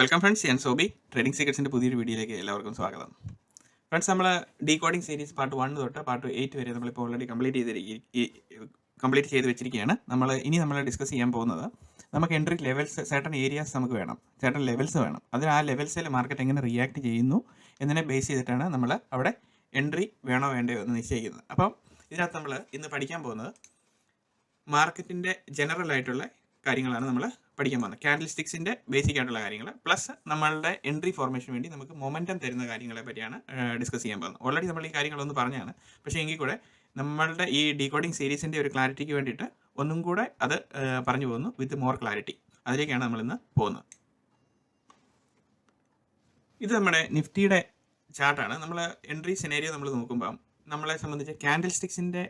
Welcome friends, ഞാൻ Sobi. Trading സീക്രട്സിൻ്റെ പുതിയൊരു വീഡിയോയിലേക്ക് എല്ലാവർക്കും സ്വാഗതം. ഫ്രണ്ട്സ്, നമ്മൾ ഡീകോഡിംഗ് സീരീസ് പാർട്ട് 1 തൊട്ട് പാർട്ട് 8 വരെ നമ്മളിപ്പോൾ ഓൾറെഡി കംപ്ലീറ്റ് ചെയ്ത് വെച്ചിരിക്കുകയാണ്. നമ്മൾ ഡിസ്കസ് ചെയ്യാൻ പോകുന്നത് നമുക്ക് എൻട്രി ലെവൽസ്, സർട്ടൺ ഏരിയാസ് നമുക്ക് വേണം, സർട്ടൺ ലെവൽസ് വേണം. അതിൽ ആ ലെവൽസിൽ മാർക്കറ്റ് എങ്ങനെ റിയാക്ട് ചെയ്യുന്നു എന്നതിനെ ബേസ് ചെയ്തിട്ടാണ് നമ്മൾ അവിടെ എൻട്രി വേണോ വേണ്ടയോ എന്ന് നിശ്ചയിക്കുന്നത്. അപ്പം ഇതിനകത്ത് നമ്മൾ ഇന്ന് പഠിക്കാൻ പോകുന്നത് മാർക്കറ്റിൻ്റെ ജനറൽ ആയിട്ടുള്ള കാര്യങ്ങളാണ് നമ്മൾ പഠിക്കാൻ പോകുന്നത്. ക്യാൻഡിൽ സ്റ്റിക്സിൻ്റെ ബേസിക് ആയിട്ടുള്ള കാര്യങ്ങൾ പ്ലസ് നമ്മളുടെ എൻട്രി ഫോർമേഷന് വേണ്ടി നമുക്ക് മൊമെൻറ്റം തരുന്ന കാര്യങ്ങളെ പറ്റിയാണ് ഡിസ്കസ് ചെയ്യാൻ പോകുന്നത്. ഓൾറെഡി നമ്മൾ ഈ കാര്യങ്ങളൊന്ന് പറഞ്ഞാണ്, പക്ഷേ എങ്കിൽ കൂടെ നമ്മളുടെ ഈ ഡീകോഡിംഗ് സീരീസിൻ്റെ ഒരു ക്ലാരിറ്റിക്ക് വേണ്ടിയിട്ട് ഒന്നും കൂടെ അത് പറഞ്ഞു പോകുന്നു വിത്ത് മോർ ക്ലാരിറ്റി. അതിലേക്കാണ് നമ്മളിന്ന് പോകുന്നത്. ഇത് നമ്മുടെ നിഫ്റ്റിയുടെ ചാർട്ടാണ്. നമ്മൾ എൻട്രി സിനാരിയോ നമ്മൾ നോക്കുമ്പം നമ്മളെ സംബന്ധിച്ച് ക്യാൻഡിൽ സ്റ്റിക്സിൻ്റെ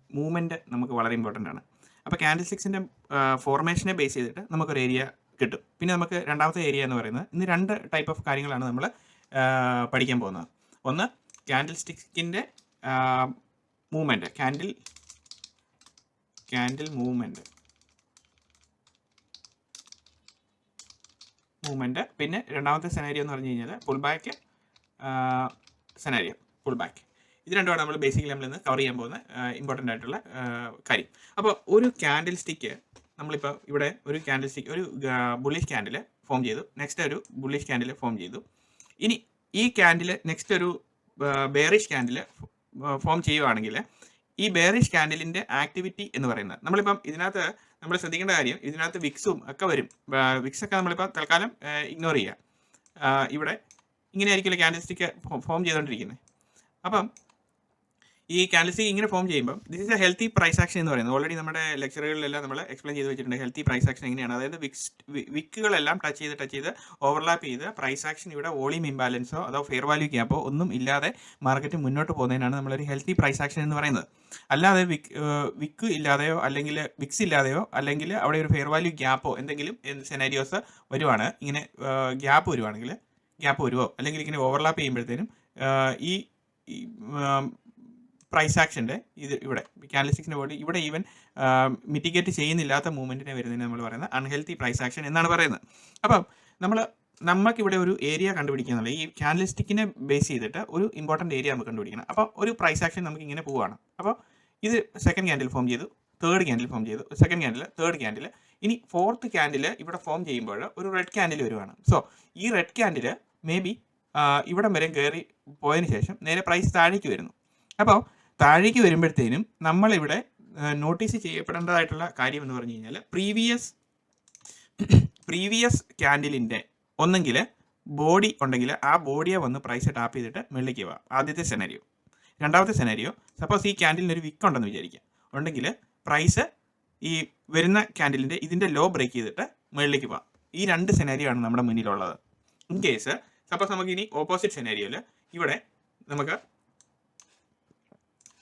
മൂവ്മെൻറ്റ് നമുക്ക് വളരെ ഇമ്പോർട്ടൻ്റ് ആണ്. അപ്പോൾ ക്യാൻഡിൽ സ്റ്റിക്സിൻ്റെ ഫോർമേഷനെ ബേസ് ചെയ്തിട്ട് നമുക്കൊരു ഏരിയ കിട്ടും. പിന്നെ നമുക്ക് രണ്ടാമത്തെ ഏരിയ എന്ന് പറയുന്നത് ഇന്ന് 2 ടൈപ്പ് ഓഫ് കാര്യങ്ങളാണ് നമ്മൾ പഠിക്കാൻ പോകുന്നത്. ഒന്ന് ക്യാൻഡിൽ സ്റ്റിക്കിൻ്റെ മൂവ്മെൻറ്റ്, ക്യാൻഡിൽ മൂവ്മെൻറ്റ്. പിന്നെ രണ്ടാമത്തെ സെനാരിയോ എന്ന് പറഞ്ഞു കഴിഞ്ഞാൽ pull back scenario, pull back. ഇത് രണ്ടുമാണ് നമ്മൾ ബേസിക്കലി നമ്മളിന്ന് കവർ ചെയ്യാൻ പോകുന്ന ഇമ്പോർട്ടൻ്റ് ആയിട്ടുള്ള കാര്യം. അപ്പോൾ ഒരു ക്യാൻഡിൽ സ്റ്റിക്ക് നമ്മളിപ്പോൾ ഇവിടെ ഒരു ക്യാൻഡിൽ സ്റ്റിക്ക്, ഒരു ബുള്ളിഷ് ക്യാൻഡിൽ ഫോം ചെയ്തു, നെക്സ്റ്റ് ഒരു ബുള്ളിഷ് ക്യാൻഡിൽ ഫോം ചെയ്തു. ഇനി ഈ ക്യാൻഡിൽ നെക്സ്റ്റ് ഒരു ബെയറിഷ് ക്യാൻഡിൽ ഫോം ചെയ്യുവാണെങ്കിൽ ഈ ബെയറിഷ് ക്യാൻഡിലിൻ്റെ ആക്ടിവിറ്റി എന്ന് പറയുന്നത് നമ്മളിപ്പം ഇതിനകത്ത് നമ്മൾ ശ്രദ്ധിക്കേണ്ട കാര്യം, ഇതിനകത്ത് വിക്സും ഒക്കെ വരും. വിക്സൊക്കെ നമ്മളിപ്പോൾ തൽക്കാലം ഇഗ്നോർ ചെയ്യുക. ഇവിടെ ഇങ്ങനെ ആയിരിക്കില്ല ക്യാൻഡിൽ സ്റ്റിക്ക് ഫോം ചെയ്തുകൊണ്ടിരിക്കുന്നത്. അപ്പം ഈ ക്യാൻഡിൽ സ്റ്റിക്ക് ഇങ്ങനെ ഫോം ചെയ്യുമ്പോൾ this is a healthy price action എന്ന് പറയുന്നത് ഓൾറെഡി നമ്മുടെ ലെക്ചറുകളിലെല്ലാം നമ്മൾ എക്സ്പ്ലെയിൻ ചെയ്ത് വെച്ചിട്ടുണ്ട്. ഹെൽത്തി പ്രൈസ് ആക്ഷൻ എങ്ങനെയാണ്, അതായത് വിക്കുകളെല്ലാം ടച്ച് ചെയ്ത് ഓവർലാപ്പ് ചെയ്ത് പ്രൈസ് ആക്ഷൻ ഇവിടെ വോളിയം ഇംബാലൻസോ അതോ ഫെയർ വാല്യൂ ഗ്യാപ്പോ ഒന്നും ഇല്ലാതെ മാർക്കറ്റ് മുന്നോട്ട് പോകുന്നതിനാണ് നമ്മളൊരു ഹെൽത്തി പ്രൈസ് ആക്ഷൻ എന്ന് പറയുന്നത്. അല്ലാതെ വിക്ക് ഇല്ലാതെയോ അല്ലെങ്കിൽ വിക്സ് ഇല്ലാതെയോ അല്ലെങ്കിൽ അവിടെ ഒരു ഫെയർ വാല്യൂ ഗ്യാപ്പോ എന്തെങ്കിലും സെനാരിയോസ് വരുവാണ്, ഇങ്ങനെ ഗ്യാപ്പ് വരുമോ അല്ലെങ്കിൽ ഇങ്ങനെ ഓവർലാപ്പ് ചെയ്യുമ്പോഴത്തേനും ഈ പ്രൈസ് ആക്ഷൻ്റെ ഇത് ഇവിടെ ക്യാൻഡിൽ സ്റ്റിക്സിൻ്റെ ബോഡി ഇവിടെ ഈവൻ മിറ്റിഗേറ്റ് ചെയ്യുന്നില്ലാത്ത മൂവ്മെൻറ്റിനെ വരുന്നതിന് നമ്മൾ പറയുന്നത് അൺഹെൽത്തി പ്രൈസ് ആക്ഷൻ എന്നാണ് പറയുന്നത്. അപ്പം നമുക്കിവിടെ ഒരു ഏരിയ കണ്ടുപിടിക്കുന്നില്ല. ഈ ക്യാൻഡിൽ സ്റ്റിക്കിനെ ബേസ് ചെയ്തിട്ട് ഒരു ഇമ്പോർട്ടൻറ്റ് ഏരിയ നമുക്ക് കണ്ടുപിടിക്കണം. അപ്പോൾ ഒരു പ്രൈസ് ആക്ഷൻ നമുക്ക് ഇങ്ങനെ പോവുകയാണ്. അപ്പോൾ ഇത് സെക്കൻഡ് ക്യാൻഡിൽ ഫോം ചെയ്തു, തേർഡ് ക്യാൻഡിൽ ഫോം ചെയ്തു, സെക്കൻഡ് ക്യാൻഡിൽ, തേർഡ് ക്യാൻഡിൽ. ഇനി ഫോർത്ത് ക്യാൻഡിൽ ഇവിടെ ഫോം ചെയ്യുമ്പോൾ ഒരു റെഡ് ക്യാൻഡിൽ വരുവാണ്. സോ ഈ റെഡ് ക്യാൻഡിൽ മേ ബി ഇവിടം വരെ കയറി പോയതിന് ശേഷം നേരെ പ്രൈസ് താഴേക്ക് വരുന്നു. അപ്പോൾ താഴേക്ക് വരുമ്പോഴത്തേനും നമ്മളിവിടെ നോട്ടീസ് ചെയ്യപ്പെടേണ്ടതായിട്ടുള്ള കാര്യം എന്ന് പറഞ്ഞു കഴിഞ്ഞാൽ പ്രീവിയസ് ക്യാൻഡിലിൻ്റെ ഒന്നെങ്കിൽ ബോഡി ഉണ്ടെങ്കിൽ ആ ബോഡിയെ വന്ന് പ്രൈസ് ടാപ്പ് ചെയ്തിട്ട് മുകളിലേക്ക് പോവാം. ആദ്യത്തെ സെനാരിയോ. രണ്ടാമത്തെ സെനാരിയോ, സപ്പോസ് ഈ ക്യാൻഡിലിന് ഒരു വിക്ക് ഉണ്ടെന്ന് വിചാരിക്കുക, ഉണ്ടെങ്കിൽ പ്രൈസ് ഈ വരുന്ന ക്യാൻഡിലിൻ്റെ ഇതിൻ്റെ ലോ ബ്രേക്ക് ചെയ്തിട്ട് മുകളിലേക്ക് പോവാം. ഈ 2 സെനാരിയോ ആണ് നമ്മുടെ മുന്നിലുള്ളത്. ഇൻ കേസ് സപ്പോസ് നമുക്ക് ഇനി ഓപ്പോസിറ്റ് സെനാരിയോയിൽ ഇവിടെ നമുക്ക്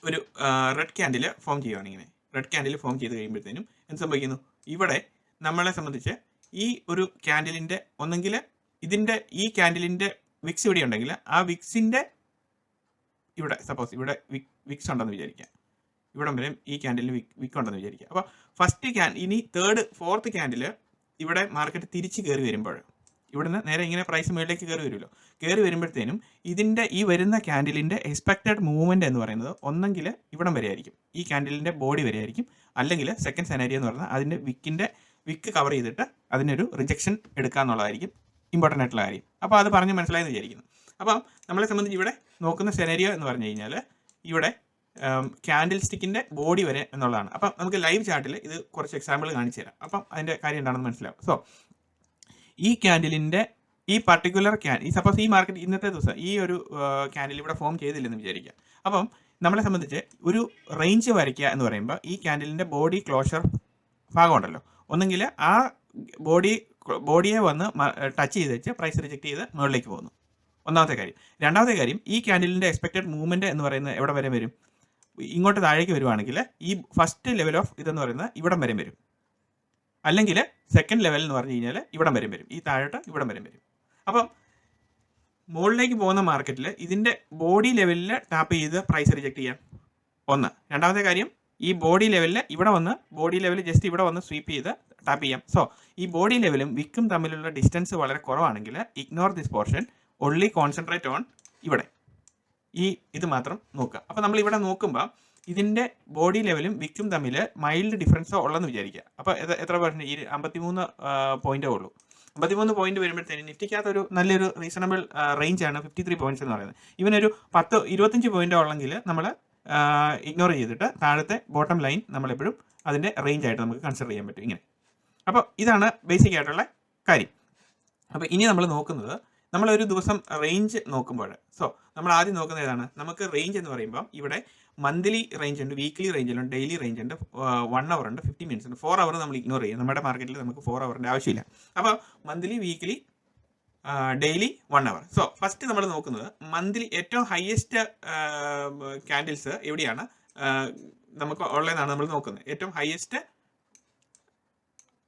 ഒരു റെഡ് ക്യാൻഡിൽ ഫോം ചെയ്യുകയാണ്. ഇങ്ങനെ റെഡ് ക്യാൻഡിൽ ഫോം ചെയ്ത് കഴിയുമ്പോഴത്തേനും എന്ത് സംഭവിക്കുന്നു, ഇവിടെ നമ്മളെ സംബന്ധിച്ച് ഈ ഒരു ക്യാൻഡിലിൻ്റെ ഒന്നെങ്കിൽ ഇതിൻ്റെ ഈ ക്യാൻഡിലിൻ്റെ വിക്സ് ഇവിടെ ഉണ്ടെങ്കിൽ ആ വിക്സിൻ്റെ ഇവിടെ സപ്പോസ് ഇവിടെ വിക്സ് ഉണ്ടെന്ന് വിചാരിക്കുക, ഇവിടം വരെ ഈ ക്യാൻഡിലിന് വിക്ക് ഉണ്ടെന്ന് വിചാരിക്കുക. അപ്പോൾ ഫസ്റ്റ് ഇനി ഫോർത്ത് ക്യാൻഡിൽ ഇവിടെ മാർക്കറ്റ് തിരിച്ച് കയറി വരുമ്പോൾ ഇവിടുന്ന് നേരെ ഇങ്ങനെ പ്രൈസ് മുകളിലേക്ക് കയറി വരുമല്ലോ. കയറി വരുമ്പോഴത്തേനും ഇതിൻ്റെ ഈ വരുന്ന ക്യാൻഡിലിൻ്റെ എക്സ്പെക്റ്റഡ് മൂവ്മെൻറ്റ് എന്ന് പറയുന്നത് ഒന്നെങ്കിൽ ഇവിടം വരെ ആയിരിക്കും, ഈ ക്യാൻഡിലിൻ്റെ ബോഡി വരെ ആയിരിക്കും, അല്ലെങ്കിൽ സെക്കൻഡ് സെനാരിയോ എന്ന് പറഞ്ഞാൽ അതിൻ്റെ വിക്ക് കവർ ചെയ്തിട്ട് അതിനൊരു റിജക്ഷൻ എടുക്കുക എന്നുള്ളതായിരിക്കും ഇമ്പോർട്ടൻ്റ് ആയിട്ടുള്ള കാര്യം. അപ്പോൾ അത് പറഞ്ഞ് മനസ്സിലായെന്ന് വിചാരിക്കുന്നു. അപ്പം നമ്മളെ സംബന്ധിച്ച് ഇവിടെ നോക്കുന്ന സെനാരിയോ എന്ന് പറഞ്ഞു കഴിഞ്ഞാൽ ഇവിടെ ക്യാൻഡിൽ സ്റ്റിക്കിൻ്റെ ബോഡി വരെ എന്നുള്ളതാണ്. അപ്പം നമുക്ക് ലൈവ് ചാർട്ടിൽ ഇത് കുറച്ച് എക്സാമ്പിൾ കാണിച്ചു തരാം. അപ്പം അതിൻ്റെ കാര്യം എന്താണെന്ന് മനസ്സിലാവും. സോ ഈ ക്യാൻഡിലിൻ്റെ ഈ പർട്ടിക്കുലർ ഈ സപ്പോസ് ഈ മാർക്കറ്റ് ഇന്നത്തെ ദിവസം ഈ ഒരു ക്യാൻഡിൽ ഇവിടെ ഫോം ചെയ്തില്ലെന്ന് വിചാരിക്കുക. അപ്പം നമ്മളെ സംബന്ധിച്ച് ഒരു റേഞ്ച് വരയ്ക്കുക എന്ന് പറയുമ്പോൾ ഈ ക്യാൻഡിലിൻ്റെ ബോഡി ക്ലോഷർ ഭാഗമുണ്ടല്ലോ, ഒന്നെങ്കിൽ ആ ബോഡിയെ വന്ന് ടച്ച് ചെയ്ത് വെച്ച് പ്രൈസ് റിജക്റ്റ് ചെയ്ത് മുകളിലേക്ക് പോകുന്നു, ഒന്നാമത്തെ കാര്യം. രണ്ടാമത്തെ കാര്യം, ഈ ക്യാൻഡിലിൻ്റെ എക്സ്പെക്റ്റഡ് മൂവ്മെൻറ്റ് എന്ന് പറയുന്നത് എവിടെ വരെ വരും, ഇങ്ങോട്ട് താഴേക്ക് വരുവാണെങ്കിൽ ഈ ഫസ്റ്റ് ലെവൽ ഓഫ് ഇതെന്ന് പറയുന്നത് ഇവിടം വരെ വരും, അല്ലെങ്കിൽ സെക്കൻഡ് ലെവൽ എന്ന് പറഞ്ഞു കഴിഞ്ഞാൽ ഇവിടം വരെ വരും, ഈ താഴോട്ട് ഇവിടം വരെ വരും. അപ്പം മുകളിലേക്ക് പോകുന്ന മാർക്കറ്റിൽ ഇതിൻ്റെ ബോഡി ലെവലിൽ ടാപ്പ് ചെയ്ത് പ്രൈസ് റിജക്റ്റ് ചെയ്യാം, ഒന്ന്. രണ്ടാമത്തെ കാര്യം, ഈ ബോഡി ലെവലിൽ ഇവിടെ വന്ന് ബോഡി ലെവൽ ജസ്റ്റ് ഇവിടെ വന്ന് സ്വീപ്പ് ചെയ്ത് ടാപ്പ് ചെയ്യാം. സോ ഈ ബോഡി ലെവലും വിക്കും തമ്മിലുള്ള ഡിസ്റ്റൻസ് വളരെ കുറവാണെങ്കിൽ ignore this portion, only concentrate on ഇവിടെ ഇത് മാത്രം നോക്കുക. അപ്പോൾ നമ്മൾ ഇവിടെ നോക്കുമ്പോൾ ഇതിൻ്റെ ബോഡി ലെവലും വിക്കും തമ്മിൽ മൈൽഡ് ഡിഫറൻസോ ഉള്ളതെന്ന് വിചാരിക്കുക. അപ്പോൾ എത്ര പെർസെൻറ്റ്? 53 പോയിൻറ്റേ ഉള്ളൂ. 53 പോയിന്റ് വരുമ്പോഴത്തേനും നിഫ്റ്റിക്കകത്തൊരു നല്ലൊരു റീസണബിൾ റേഞ്ചാണ് 53 പോയിന്റ്സ് എന്ന് പറയുന്നത്. ഇവനൊരു 25 പോയിന്റ് ഉള്ളെങ്കിൽ നമ്മൾ ഇഗ്നോർ ചെയ്തിട്ട് താഴത്തെ ബോട്ടം ലൈൻ നമ്മളെപ്പോഴും അതിൻ്റെ റേഞ്ച് ആയിട്ട് നമുക്ക് കൺസിഡർ ചെയ്യാൻ പറ്റും ഇങ്ങനെ. അപ്പോൾ ഇതാണ് ബേസിക് ആയിട്ടുള്ള കാര്യം. അപ്പോൾ ഇനി നമ്മൾ നോക്കുന്നത് നമ്മളൊരു ദിവസം റേഞ്ച് നോക്കുമ്പോൾ, സോ നമ്മൾ ആദ്യം നോക്കുന്നത് ഏതാണ്? നമുക്ക് റേഞ്ച് എന്ന് പറയുമ്പോൾ ഇവിടെ മന്ത്ലി റേഞ്ച് ഉണ്ട്, വീക്ക്ലി റേഞ്ച് ഉണ്ട്, ഡെയിലി റേഞ്ച് ഉണ്ട്, 1 അവർ ഉണ്ട്, 50 മിനിറ്റ്സ് ഉണ്ട്. 4 അവർ നമ്മൾ ഇഗ്നോർ ചെയ്യും. നമ്മുടെ മാർക്കറ്റിൽ നമുക്ക് 4 അവറിൻ്റെ ആവശ്യമില്ല. അപ്പോൾ മന്ത്ലി, വീക്ക്ലി, ഡെയിലി, 1 അവർ. സോ ഫസ്റ്റ് നമ്മൾ നോക്കുന്നത് മന്ത്ലി ഏറ്റവും ഹയസ്റ്റ് ക്യാൻഡിൽസ് എവിടെയാണ് നമുക്ക് ഉള്ളതെന്നാണ് നമ്മൾ നോക്കുന്നത്. ഏറ്റവും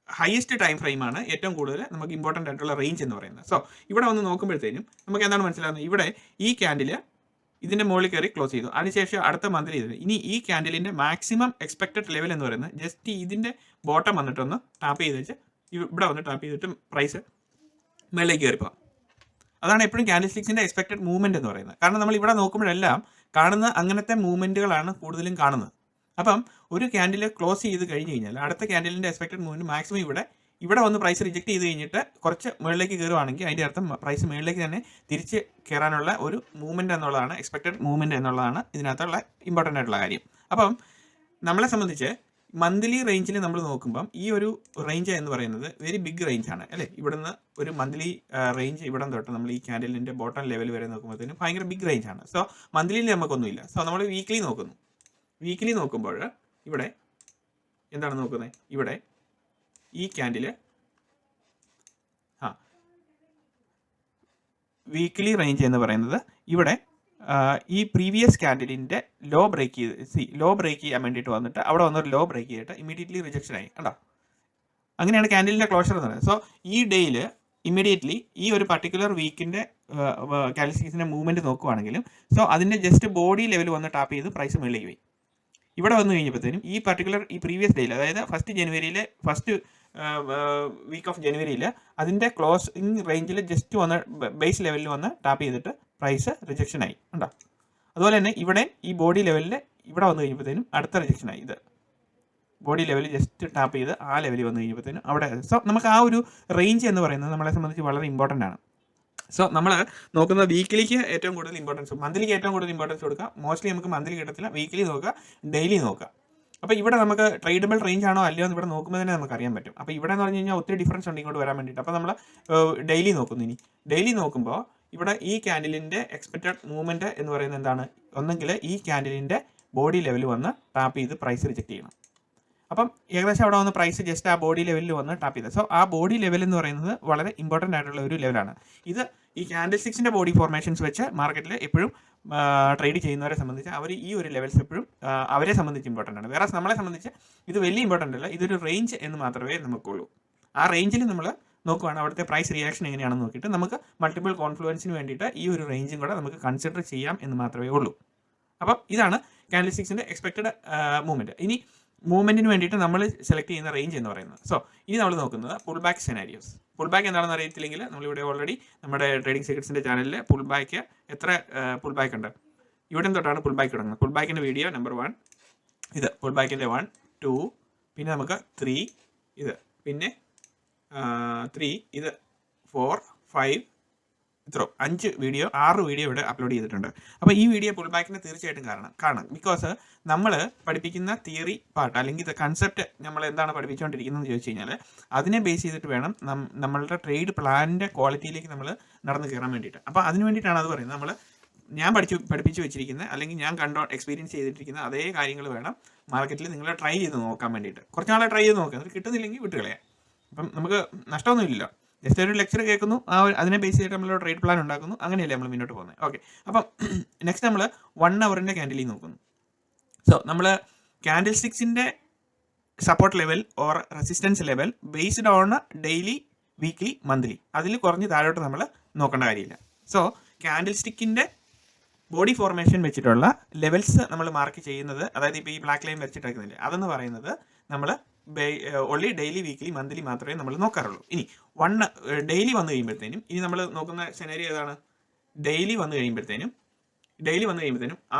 ഹയസ്റ്റ് ടൈം ഫ്രെയിമാണ് ഏറ്റവും കൂടുതൽ നമുക്ക് ഇമ്പോർട്ടൻ്റ് ആയിട്ടുള്ള റേഞ്ച് എന്ന് പറയുന്നത്. സോ ഇവിടെ വന്ന് നോക്കുമ്പോഴത്തേനും നമുക്ക് എന്താണ് മനസ്സിലാകുന്നത്? ഇവിടെ ഈ ക്യാൻഡിൽ ഇതിൻ്റെ മുകളിൽ കയറി ക്ലോസ് ചെയ്തു, അതിനുശേഷം അടുത്ത മന്തിൽ ചെയ്തത്. ഇനി ഈ ക്യാൻഡിലിൻ്റെ മാക്സിമം എക്സ്പെക്റ്റഡ് ലെവൽ എന്ന് പറയുന്നത് ജസ്റ്റ് ഇതിൻ്റെ ബോട്ടം വന്നിട്ടൊന്ന് ടാപ്പ് ചെയ്ത് വെച്ച് ഇവിടെ വന്ന് ടാപ്പ് ചെയ്തിട്ട് പ്രൈസ് മുകളിലേക്ക് കയറിപ്പോകാം. അതാണ് എപ്പോഴും ക്യാൻഡിൽ സ്റ്റിക്സിൻ്റെ എക്സ്പെക്റ്റഡ് മൂവ്മെൻറ്റ് എന്ന് പറയുന്നത്. കാരണം നമ്മൾ ഇവിടെ നോക്കുമ്പോഴെല്ലാം കാണുന്ന അങ്ങനത്തെ മൂവ്മെൻറ്റുകളാണ് കൂടുതലും കാണുന്നത്. അപ്പം ഒരു ക്യാൻഡിൽ ക്ലോസ് ചെയ്ത് കഴിഞ്ഞ് കഴിഞ്ഞാൽ അടുത്ത ക്യാൻഡിലിൻ്റെ എക്സ്പെക്റ്റഡ് മൂവ്മെൻറ്റ് മാക്സിമം ഇവിടെ വന്ന് പ്രൈസ് റിജക്ട് ചെയ്ത് കഴിഞ്ഞിട്ട് കുറച്ച് മുകളിലേക്ക് കയറുവാണെങ്കിൽ അതിൻ്റെ അർത്ഥം പ്രൈസ് മുകളിലേക്ക് തന്നെ തിരിച്ച് കയറാനുള്ള ഒരു മൂവ്മെൻറ്റ് എന്നുള്ളതാണ്, എക്സ്പെക്റ്റഡ് മൂവ്മെൻറ്റ് എന്നുള്ളതാണ് ഇതിനകത്തുള്ള ഇമ്പോർട്ടൻ്റ് ആയിട്ടുള്ള കാര്യം. അപ്പം നമ്മളെ സംബന്ധിച്ച് മന്ത്ലി റേഞ്ചിൽ നമ്മൾ നോക്കുമ്പം ഈ ഒരു റേഞ്ച് എന്ന് പറയുന്നത് വെരി ബിഗ് റേഞ്ചാണ് അല്ലേ. ഇവിടുന്ന് ഒരു മന്ത്ലി റേഞ്ച് ഇവിടെ തൊട്ട് നമ്മൾ ഈ ക്യാൻഡിലിൻ്റെ ബോട്ടം ലെവൽ വരെ നോക്കുമ്പോഴത്തേനും ഭയങ്കര ബിഗ് റേഞ്ചാണ്. സോ മന്ത്ലിയിൽ നമുക്കൊന്നുമില്ല. സോ നമ്മൾ വീക്ക്ലി നോക്കുന്നു. വീക്ക്ലി നോക്കുമ്പോൾ ഇവിടെ എന്താണ് നോക്കുന്നത്? ഇവിടെ ഈ ക്യാൻഡിൽ വീക്ക്ലി റേഞ്ച് എന്ന് പറയുന്നത് ഇവിടെ ഈ പ്രീവിയസ് ക്യാൻഡിലിൻ്റെ ലോ ബ്രേക്ക് ചെയ്യാൻ വേണ്ടിയിട്ട് വന്നിട്ട് അവിടെ വന്നൊരു ലോ ബ്രേക്ക് ചെയ്തിട്ട് ഇമ്മീഡിയറ്റ്ലി റിജക്ഷൻ ആയി കണ്ടോ. അങ്ങനെയാണ് ക്യാൻഡിലിൻ്റെ ക്ലോഷർ എന്ന് പറയുന്നത്. സോ ഈ ഡേയിൽ ഇമ്മീഡിയറ്റ്ലി ഈ ഒരു പർട്ടിക്കുലർ വീക്കിൻ്റെ ക്യാൻഡിൽ സ്റ്റിക്സിൻ്റെ മൂവ്മെൻറ്റ് നോക്കുവാണെങ്കിലും സോ അതിൻ്റെ ജസ്റ്റ് ബോഡി ലെവൽ വന്ന് ടാപ്പ് ചെയ്ത് പ്രൈസ് മുകളിലേക്ക് പോയി. ഇവിടെ വന്നു കഴിഞ്ഞപ്പോഴത്തേനും ഈ പ്രീവിയസ് ഡേയിൽ, അതായത് ഫസ്റ്റ് വീക്ക് ഓഫ് ജനുവരിയിൽ അതിൻ്റെ ക്ലോസിങ് റേഞ്ചിൽ ജസ്റ്റ് വന്ന് ബേസ് ലെവലിൽ വന്ന് ടാപ്പ് ചെയ്തിട്ട് പ്രൈസ് റിജക്ഷനായി ഉണ്ടോ. അതുപോലെ തന്നെ ഇവിടെ ഈ ബോഡി ലെവലിൽ ഇവിടെ വന്നു കഴിയുമ്പോഴത്തേനും അടുത്ത റിജക്ഷനായി. ഇത് ബോഡി ലെവൽ ജസ്റ്റ് ടാപ്പ് ചെയ്ത് ആ ലെവലിൽ വന്നു കഴിയുമ്പോഴത്തേനും അവിടെ. സോ നമുക്ക് ആ ഒരു റേഞ്ച് എന്ന് പറയുന്നത് നമ്മളെ സംബന്ധിച്ച് വളരെ ഇമ്പോർട്ടൻ്റ് ആണ്. സോ നമ്മൾ നോക്കുന്ന വീക്കിലിക്ക് ഏറ്റവും കൂടുതൽ ഇമ്പോർട്ടൻസ്, മന്ത്ലിക്ക് ഏറ്റവും കൂടുതൽ ഇമ്പോർട്ടൻസ് കൊടുക്കുക. മോസ്റ്റ്ലി നമുക്ക് മന്ത്ലി കിട്ടത്തില്ല, വീക്കിലി നോക്കുക, ഡെയിലി നോക്കുക. അപ്പോൾ ഇവിടെ നമുക്ക് ട്രേഡബിൾ റേഞ്ച് ആണോ അല്ലയോ എന്ന് ഇവിടെ നോക്കുമ്പോൾ തന്നെ നമുക്ക് അറിയാൻ പറ്റും. അപ്പോൾ ഇവിടെ എന്ന് പറഞ്ഞു കഴിഞ്ഞാൽ ഒത്തിരി ഡിഫറൻസ് ഉണ്ട് ഇങ്ങോട്ട് വരാൻ വേണ്ടിയിട്ട്. അപ്പോൾ നമ്മൾ ഡെയിലി നോക്കുന്നു. ഇനി ഡെയിലി നോക്കുമ്പോൾ ഇവിടെ ഈ ക്യാൻഡിലിൻ്റെ എക്സ്പെക്റ്റഡ് മൂവ്മെൻറ്റ് എന്ന് പറയുന്നത് എന്താണ്? ഒന്നെങ്കിൽ ഈ ക്യാൻഡിലിൻ്റെ ബോഡി ലെവൽ വന്ന് ടാപ്പ് ചെയ്ത് പ്രൈസ് റിജക്ട് ചെയ്യണം. അപ്പം ഏകദേശം അവിടെ വന്ന് പ്രൈസ് ജസ്റ്റ് ആ ബോഡി ലെവലിൽ വന്ന് ടാപ്പ് ചെയ്തത്. സോ ആ ബോഡി ലെവൽ എന്ന് പറയുന്നത് വളരെ ഇമ്പോർട്ടൻ്റ് ആയിട്ടുള്ള ഒരു ലെവലാണ്. ഇത് ഈ ക്യാൻഡിൽ സ്റ്റിക്സിൻ്റെ ബോഡി ഫോർമേഷൻസ് വെച്ച് മാർക്കറ്റിൽ എപ്പോഴും ട്രേഡ് ചെയ്യുന്നവരെ സംബന്ധിച്ച് അവർ ഈ ഒരു ലെവൽസ് എപ്പോഴും അവരെ സംബന്ധിച്ച് ഇമ്പോർട്ടൻ്റ് ആണ്. വേറെ നമ്മളെ സംബന്ധിച്ച് ഇത് വലിയ ഇമ്പോർട്ടൻ്റ് അല്ല, ഇതൊരു റേഞ്ച് എന്ന് മാത്രമേ നമുക്കുള്ളൂ. ആ റേഞ്ചിൽ നമ്മൾ നോക്കുവാണ് അവിടുത്തെ പ്രൈസ് റിയാക്ഷൻ എങ്ങനെയാണെന്ന് നോക്കിയിട്ട് നമുക്ക് മൾട്ടിപ്പിൾ കോൺഫ്ലുവൻസിന് വേണ്ടിയിട്ട് ഈ ഒരു റേഞ്ചും കൂടെ നമുക്ക് കൺസിഡർ ചെയ്യാം എന്ന് മാത്രമേ ഉള്ളൂ. അപ്പം ഇതാണ് ക്യാൻഡിൽ സ്റ്റിക്സിൻ്റെ എക്സ്പെക്റ്റഡ് മൂവ്മെൻറ്റ്. ഇനി മൂവ്മെൻറ്റിന് വേണ്ടിയിട്ട് നമ്മൾ സെലക്ട് ചെയ്യുന്ന റേഞ്ച് എന്ന് പറയുന്നത്. സോ ഇനി നമ്മൾ നോക്കുന്നത് pull back scenarios. Pull back എന്താണെന്ന് അറിയത്തില്ലെങ്കിൽ നമ്മളിവിടെ ഓൾറെഡി നമ്മുടെ ട്രേഡിംഗ് സീക്രട്സിൻ്റെ ചാനലിൽ പുൾ ബാക്ക് എത്ര പുൾ ബാക്ക് ഉണ്ട്, ഇവിടെ തൊട്ടാണ് പുൾ ബാക്ക് തുടങ്ങുന്നത്. പുൾ ബാക്കിൻ്റെ വീഡിയോ നമ്പർ 1 ഇത്, പുൾ ബാക്കിൻ്റെ 1, 2, പിന്നെ നമുക്ക് 3 ഇത്, പിന്നെ 3 ഇത്, 4, 5 ഇത്രോ 6 വീഡിയോ ഇവിടെ അപ്ലോഡ് ചെയ്തിട്ടുണ്ട്. അപ്പോൾ ഈ വീഡിയോ പുൾ ബാക്കിന് തീർച്ചയായിട്ടും കാണാം. ബിക്കോസ് നമ്മൾ പഠിപ്പിക്കുന്ന തിയറി പാർട്ട് അല്ലെങ്കിൽ കൺസെപ്റ്റ് നമ്മൾ എന്താണ് പഠിപ്പിച്ചുകൊണ്ടിരിക്കുന്നതെന്ന് ചോദിച്ചു കഴിഞ്ഞാൽ അതിനെ ബേസ് ചെയ്തിട്ട് വേണം നമ്മളുടെ ട്രേഡ് പ്ലാനിൻ്റെ ക്വാളിറ്റിയിലേക്ക് നമ്മൾ നടന്നു കയറാൻ വേണ്ടിയിട്ട്. അപ്പോൾ അതിന് വേണ്ടിയിട്ടാണ് അത് പറയുന്നത്. ഞാൻ പഠിപ്പിച്ച് വെച്ചിരിക്കുന്ന അല്ലെങ്കിൽ ഞാൻ എക്സ്പീരിയൻസ് ചെയ്തിട്ടിരിക്കുന്ന അതേ കാര്യങ്ങൾ വേണം മാർക്കറ്റിൽ നിങ്ങൾ ട്രൈ ചെയ്ത് നോക്കാൻ വേണ്ടിയിട്ട്. കുറച്ചാളെ ട്രൈ ചെയ്ത് നോക്കുക, അത് കിട്ടുന്നില്ലെങ്കിൽ വിട്ടുകളയാം. അപ്പം നമുക്ക് നഷ്ടമൊന്നുമില്ലല്ലോ. ജസ്റ്റ് ഒരു ലെക്ചർ കേൾക്കുന്നു, അതിനെ ബേസ് ചെയ്തിട്ട് നമ്മൾ ട്രേഡ് പ്ലാൻ ഉണ്ടാക്കുന്നു, അങ്ങനെയല്ലേ നമ്മൾ മുന്നോട്ട് പോകുന്നത്. ഓക്കെ, അപ്പം നെക്സ്റ്റ് നമ്മൾ 1 അവറിൻ്റെ ക്യാൻഡിലിൽ നോക്കുന്നു. സോ നമ്മൾ ക്യാൻഡിൽ സ്റ്റിക്സിൻ്റെ support level or resistance level based on daily, weekly, monthly, അതിൽ കുറഞ്ഞ് താഴോട്ട് നമ്മൾ നോക്കേണ്ട കാര്യമില്ല. സോ ക്യാൻഡിൽ സ്റ്റിക്കിൻ്റെ ബോഡി ഫോർമേഷൻ വെച്ചിട്ടുള്ള ലെവൽസ് നമ്മൾ മാർക്ക് ചെയ്യുന്നത്, അതായത് ഇപ്പോൾ ഈ ബ്ലാക്ക് ലൈൻ വരച്ചിട്ടേക്കുന്നില്ല, അതെന്ന് പറയുന്നത് നമ്മൾ ഓൺലി ഡെയിലി വീക്ക്ലി മന്ത്ലി മാത്രമേ നമ്മൾ നോക്കാറുള്ളൂ. ഇനി ഡെയിലി വന്നു കഴിയുമ്പോഴത്തേനും ഇനി നമ്മൾ നോക്കുന്ന സെനറി ഏതാണ്? ഡെയിലി വന്നു കഴിയുമ്പോഴത്തേനും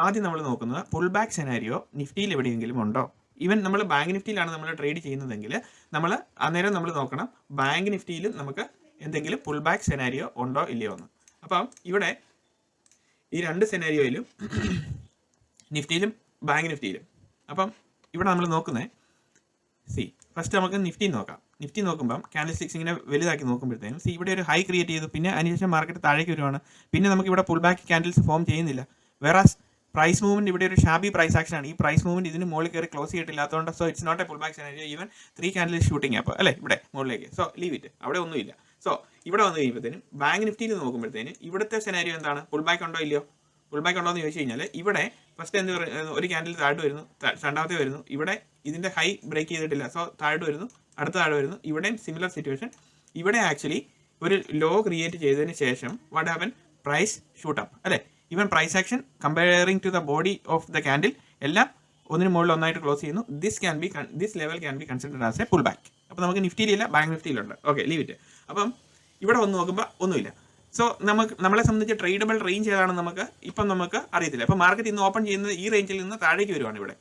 ആദ്യം നമ്മൾ നോക്കുന്നത് പുൾ ബാക്ക് സെനാരിയോ നിഫ്റ്റിയിൽ എവിടെയെങ്കിലും ഉണ്ടോ. ഈവൻ നമ്മൾ ബാങ്ക് നിഫ്റ്റിയിലാണ് നമ്മൾ ട്രേഡ് ചെയ്യുന്നതെങ്കിൽ നമ്മൾ അന്നേരം നമ്മൾ നോക്കണം ബാങ്ക് നിഫ്റ്റിയിലും നമുക്ക് എന്തെങ്കിലും പുൾ ബാക്ക് സെനാരിയോ ഉണ്ടോ ഇല്ലയോ എന്ന്. അപ്പം ഇവിടെ ഈ രണ്ട് സെനാരിയോയിലും നിഫ്റ്റിയിലും ബാങ്ക് നിഫ്റ്റിയിലും. അപ്പം ഇവിടെ നമ്മൾ നോക്കുന്നത് ഫസ്റ്റ് നമുക്ക് നിഫ്റ്റി നോക്കാം. നിഫ്റ്റി നോക്കുമ്പം ക്യാൻഡിൽ സ്റ്റിക്സ് ഇങ്ങനെ വലുതാക്കി നോക്കുമ്പോഴത്തേനും ഇവിടെ ഒരു ഹൈ ക്രിയേറ്റ് ചെയ്തു, പിന്നെ അതിനുശേഷം മാർക്കറ്റ് താഴേക്ക് വരുവാണ്. പിന്നെ നമുക്ക് ഇവിടെ പുൾ ബാക്ക് ക്യാൻഡിൽസ് ഫോം ചെയ്യുന്നില്ല. വേറാസ് പ്രൈസ് മൂവ്മെന്റ് ഇവിടെ ഒരു ഷാബി പ്രൈസ് ആക്ഷൻ ആണ്. ഈ പ്രൈസ് മൂവ്മെന്റ് ഇതിന് മുകളിൽ കയറി ക്ലോസ് ചെയ്തിട്ടില്ലാത്തതുകൊണ്ട് so it's not a pull back scenario. Even 3 candle shooting അപ്പോൾ അല്ലേ ഇവിടെ മുകളിലേക്ക്. സോ ലീവ് ഇറ്റ്, അവിടെ ഒന്നുമില്ല. സോ ഇവിടെ വന്നു കഴിയുമ്പോഴത്തേനും ബാങ്ക് നിഫ്റ്റിയിൽ നോക്കുമ്പോഴത്തേനും ഇവിടുത്തെ സെനാരിയോ എന്താണ്? പുൾ ബാക്ക് ഉണ്ടോ ഇല്ലയോ? പുൾ ബാക്ക് ഉണ്ടോ എന്ന് ചോദിച്ചു കഴിഞ്ഞാൽ ഇവിടെ ഫസ്റ്റ് എന്ത് ഒരു ക്യാൻഡിൽ താഴോട്ട് വരുന്നു, രണ്ടാമത്തെ വരുന്നു, ഇവിടെ ഇതിൻ്റെ ഹൈ ബ്രേക്ക് ചെയ്തിട്ടില്ല, സോ താഴോട്ട് വരുന്നു, അടുത്ത താഴെ വരുന്നു. ഇവിടെയും സിമിലർ സിറ്റുവേഷൻ. ഇവിടെ ആക്ച്വലി ഒരു ലോ ക്രിയേറ്റ് ചെയ്തതിന് ശേഷം വാട്ട് ഹാപ്പൻ? പ്രൈസ് ഷൂട്ടപ്പ് അല്ലേ. Even price action comparing to the body of the candle എല്ലാം ഒന്നിന് മുകളിൽ ഒന്നായിട്ട് ക്ലോസ് ചെയ്യുന്നു. This level can be considered as a pull back. അപ്പോൾ നമുക്ക് നിഫ്റ്റിയിലില്ല, ബാങ്ക് നിഫ്റ്റിയിലുണ്ട്. Okay, leave it. അപ്പം ഇവിടെ വന്ന് നോക്കുമ്പോൾ ഒന്നുമില്ല. സോ നമ്മളെ സംബന്ധിച്ച് ട്രേഡബിൾ റേഞ്ച് ഏതാണെന്ന് നമുക്ക് അറിയത്തില്ല. അപ്പോൾ മാർക്കറ്റ് ഇന്ന് ഓപ്പൺ ചെയ്യുന്നത് ഈ റേഞ്ചിൽ നിന്ന് താഴേക്ക് വരുവാണ് ഇവിടെ.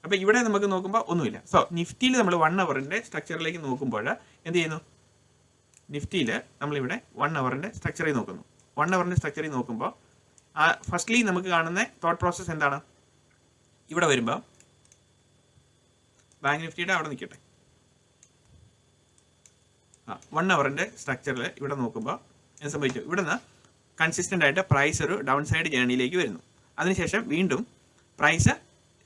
അപ്പോൾ ഇവിടെ നമുക്ക് നോക്കുമ്പോൾ ഒന്നുമില്ല. സോ നിഫ്റ്റിയിൽ നമ്മൾ 1 അവറിൻ്റെ സ്ട്രക്ചറിലേക്ക് നോക്കുമ്പോൾ എന്ത് ചെയ്യുന്നു? നിഫ്റ്റിയിൽ നമ്മളിവിടെ 1 അവറിൻ്റെ സ്ട്രക്ചറിൽ നോക്കുന്നു. 1 അവറിൻ്റെ സ്ട്രക്ചറിൽ നോക്കുമ്പോൾ ഫസ്റ്റ്ലി നമുക്ക് കാണുന്ന തോട്ട് പ്രോസസ്സ് എന്താണ്? ഇവിടെ വരുമ്പോൾ ബാങ്ക് നിഫ്റ്റിയുടെ അവിടെ നിൽക്കട്ടെ. 1 അവറിൻ്റെ സ്ട്രക്ചറിൽ ഇവിടെ നോക്കുമ്പോൾ എന്ത് സംഭവിച്ചു? ഇവിടെ നിന്ന് കൺസിസ്റ്റൻ്റ് ആയിട്ട് പ്രൈസ് ഒരു ഡൗൺ സൈഡ് ജേണിയിലേക്ക് വരുന്നു. അതിനുശേഷം വീണ്ടും പ്രൈസ്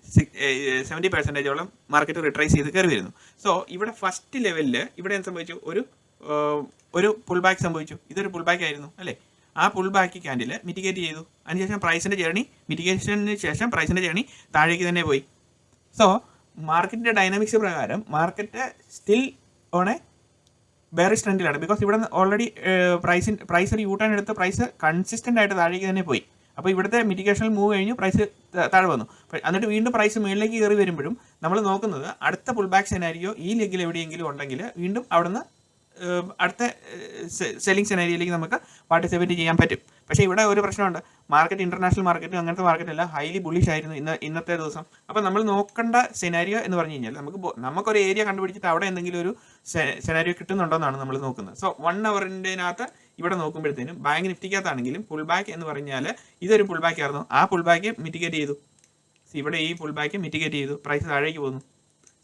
70% മാർക്കറ്റ് റിട്രേസ് ചെയ്ത് കയറി വരുന്നു. സോ ഇവിടെ ഫസ്റ്റ് ലെവലിൽ ഇവിടെ എന്ത് സംഭവിച്ചു? ഒരു പുൾ ബാക്ക് സംഭവിച്ചു. ഇതൊരു പുൾ ബാക്ക് ആയിരുന്നു അല്ലേ. ആ പുൾ ബാക്ക് ക്യാൻഡിൽ മിറ്റിഗേറ്റ് ചെയ്തു. അതിനുശേഷം പ്രൈസിൻ്റെ ജേർണി, മിറ്റിഗേഷന് ശേഷം പ്രൈസിൻ്റെ ജേർണി താഴേക്ക് തന്നെ പോയി. സോ മാർക്കറ്റിൻ്റെ ഡൈനാമിക്സ് പ്രകാരം market still on a bearish ട്രെൻഡിലാണ്. ബിക്കോസ് ഇവിടെ ഓൾറെഡി പ്രൈസ് ഒരു യൂ ടേൺ എടുത്ത് പ്രൈസ് കൺസിസ്റ്റൻ്റ് ആയിട്ട് താഴേക്ക് തന്നെ പോയി. അപ്പോൾ ഇവിടുത്തെ മിറ്റിഗേഷണൽ മൂവ് കഴിഞ്ഞ് പ്രൈസ് താഴെ വന്നു. എന്നിട്ട് വീണ്ടും പ്രൈസ് മുകളിലേക്ക് കയറി വരുമ്പോഴും നമ്മൾ നോക്കുന്നത് അടുത്ത പുൾ ബാക്ക് സെനാരിയോ ഈ ലെഗിൽ എവിടെയെങ്കിലും ഉണ്ടെങ്കിൽ വീണ്ടും അവിടുന്ന് അടുത്ത സെല്ലിംഗ് സെനാരിയിലേക്ക് നമുക്ക് പാർട്ടിസിപ്പേറ്റ് ചെയ്യാൻ പറ്റും. പക്ഷേ ഇവിടെ ഒരു പ്രശ്നമുണ്ട്. മാർക്കറ്റ് ഇൻ്റർനാഷണൽ മാർക്കറ്റും അങ്ങനത്തെ മാർക്കറ്റെല്ലാം ഹൈലി ബുള്ളിഷ് ആയിരുന്നു ഇന്നത്തെ ദിവസം. അപ്പോൾ നമ്മൾ നോക്കേണ്ട സെനാരിയോ എന്ന് പറഞ്ഞു കഴിഞ്ഞാൽ നമുക്കൊരു ഏരിയ കണ്ടുപിടിച്ചിട്ട് അവിടെ എന്തെങ്കിലും ഒരു സെനാരിയോ കിട്ടുന്നുണ്ടോയെന്നാണ് നമ്മൾ നോക്കുന്നത്. സോ 1 അവറിൻ്റെനകത്ത് ഇവിടെ നോക്കുമ്പോഴത്തേനും ബാങ്ക് നിഫ്റ്റിക്കകത്താണെങ്കിലും പുൾ ബാക്ക് എന്ന് പറഞ്ഞാൽ ഇതൊരു പുൾ ബാക്ക് ആയിരുന്നു. ആ പുൾ ബാക്ക് മിറ്റിഗേറ്റ് ചെയ്തു. ഇവിടെ ഈ പുൾ ബാക്ക് മിറ്റിഗേറ്റ് ചെയ്തു, പ്രൈസ് താഴേക്ക് പോകുന്നു.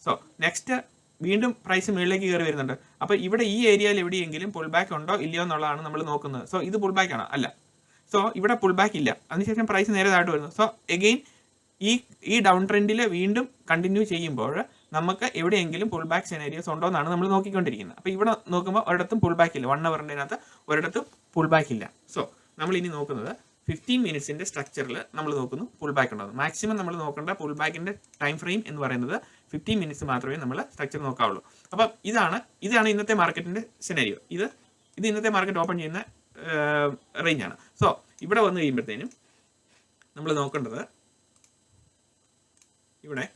സോ നെക്സ്റ്റ് വീണ്ടും പ്രൈസ് മുകളിലേക്ക് കയറി വരുന്നുണ്ട്. അപ്പോൾ ഇവിടെ ഈ ഏരിയയിൽ എവിടെയെങ്കിലും പുൾ ബാക്ക് ഉണ്ടോ ഇല്ലയോ എന്നുള്ളതാണ് നമ്മൾ നോക്കുന്നത്. സോ ഇത് പുൾ ബാക്ക് ആണോ? അല്ല. സോ ഇവിടെ പുൾ ബാക്ക് ഇല്ല. അതിനുശേഷം പ്രൈസ് നേരെ താഴോട്ട് വരുന്നു. സോ എഗെയിൻ ഈ ഡൗൺ ട്രെൻഡിൽ വീണ്ടും കണ്ടിന്യൂ ചെയ്യുമ്പോൾ നമുക്ക് എവിടെയെങ്കിലും പുൾ ബാക്ക് സെനാരിയോസ് ഉണ്ടോ എന്നാണ് നമ്മൾ നോക്കിക്കൊണ്ടിരിക്കുന്നത്. അപ്പോൾ ഇവിടെ നോക്കുമ്പോൾ ഒരിടത്തും പുൾ ബാക്ക് ഇല്ല. 1 അവറിൻ്റെനകത്ത് ഒരിടത്തും പുൾ ബാക്ക് ഇല്ല. സോ നമ്മൾ ഇനി നോക്കുന്നത് 15 മിനിറ്റ്സിൻ്റെ സ്ട്രക്ചറിൽ നമ്മൾ നോക്കുന്നു പുൾ ബാക്ക് ഉണ്ടോ. മാക്സിമം നമ്മൾ നോക്കേണ്ട പുൾ ബാക്കിൻ്റെ ടൈം ഫ്രെയിം എന്ന് പറയുന്നത് 15 മിനിറ്റ്സ് മാത്രമേ നമ്മൾ സ്ട്രക്ചർ നോക്കാവുള്ളൂ. അപ്പം ഇതാണ് ഇന്നത്തെ മാർക്കറ്റിൻ്റെ സെനാരിയോ. ഇത് ഇന്നത്തെ മാർക്കറ്റ് ഓപ്പൺ ചെയ്യുന്ന റേഞ്ചാണ്. സോ ഇവിടെ വന്നു കഴിയുമ്പോഴത്തേനും നമ്മൾ നോക്കേണ്ടത് ഇവിടെ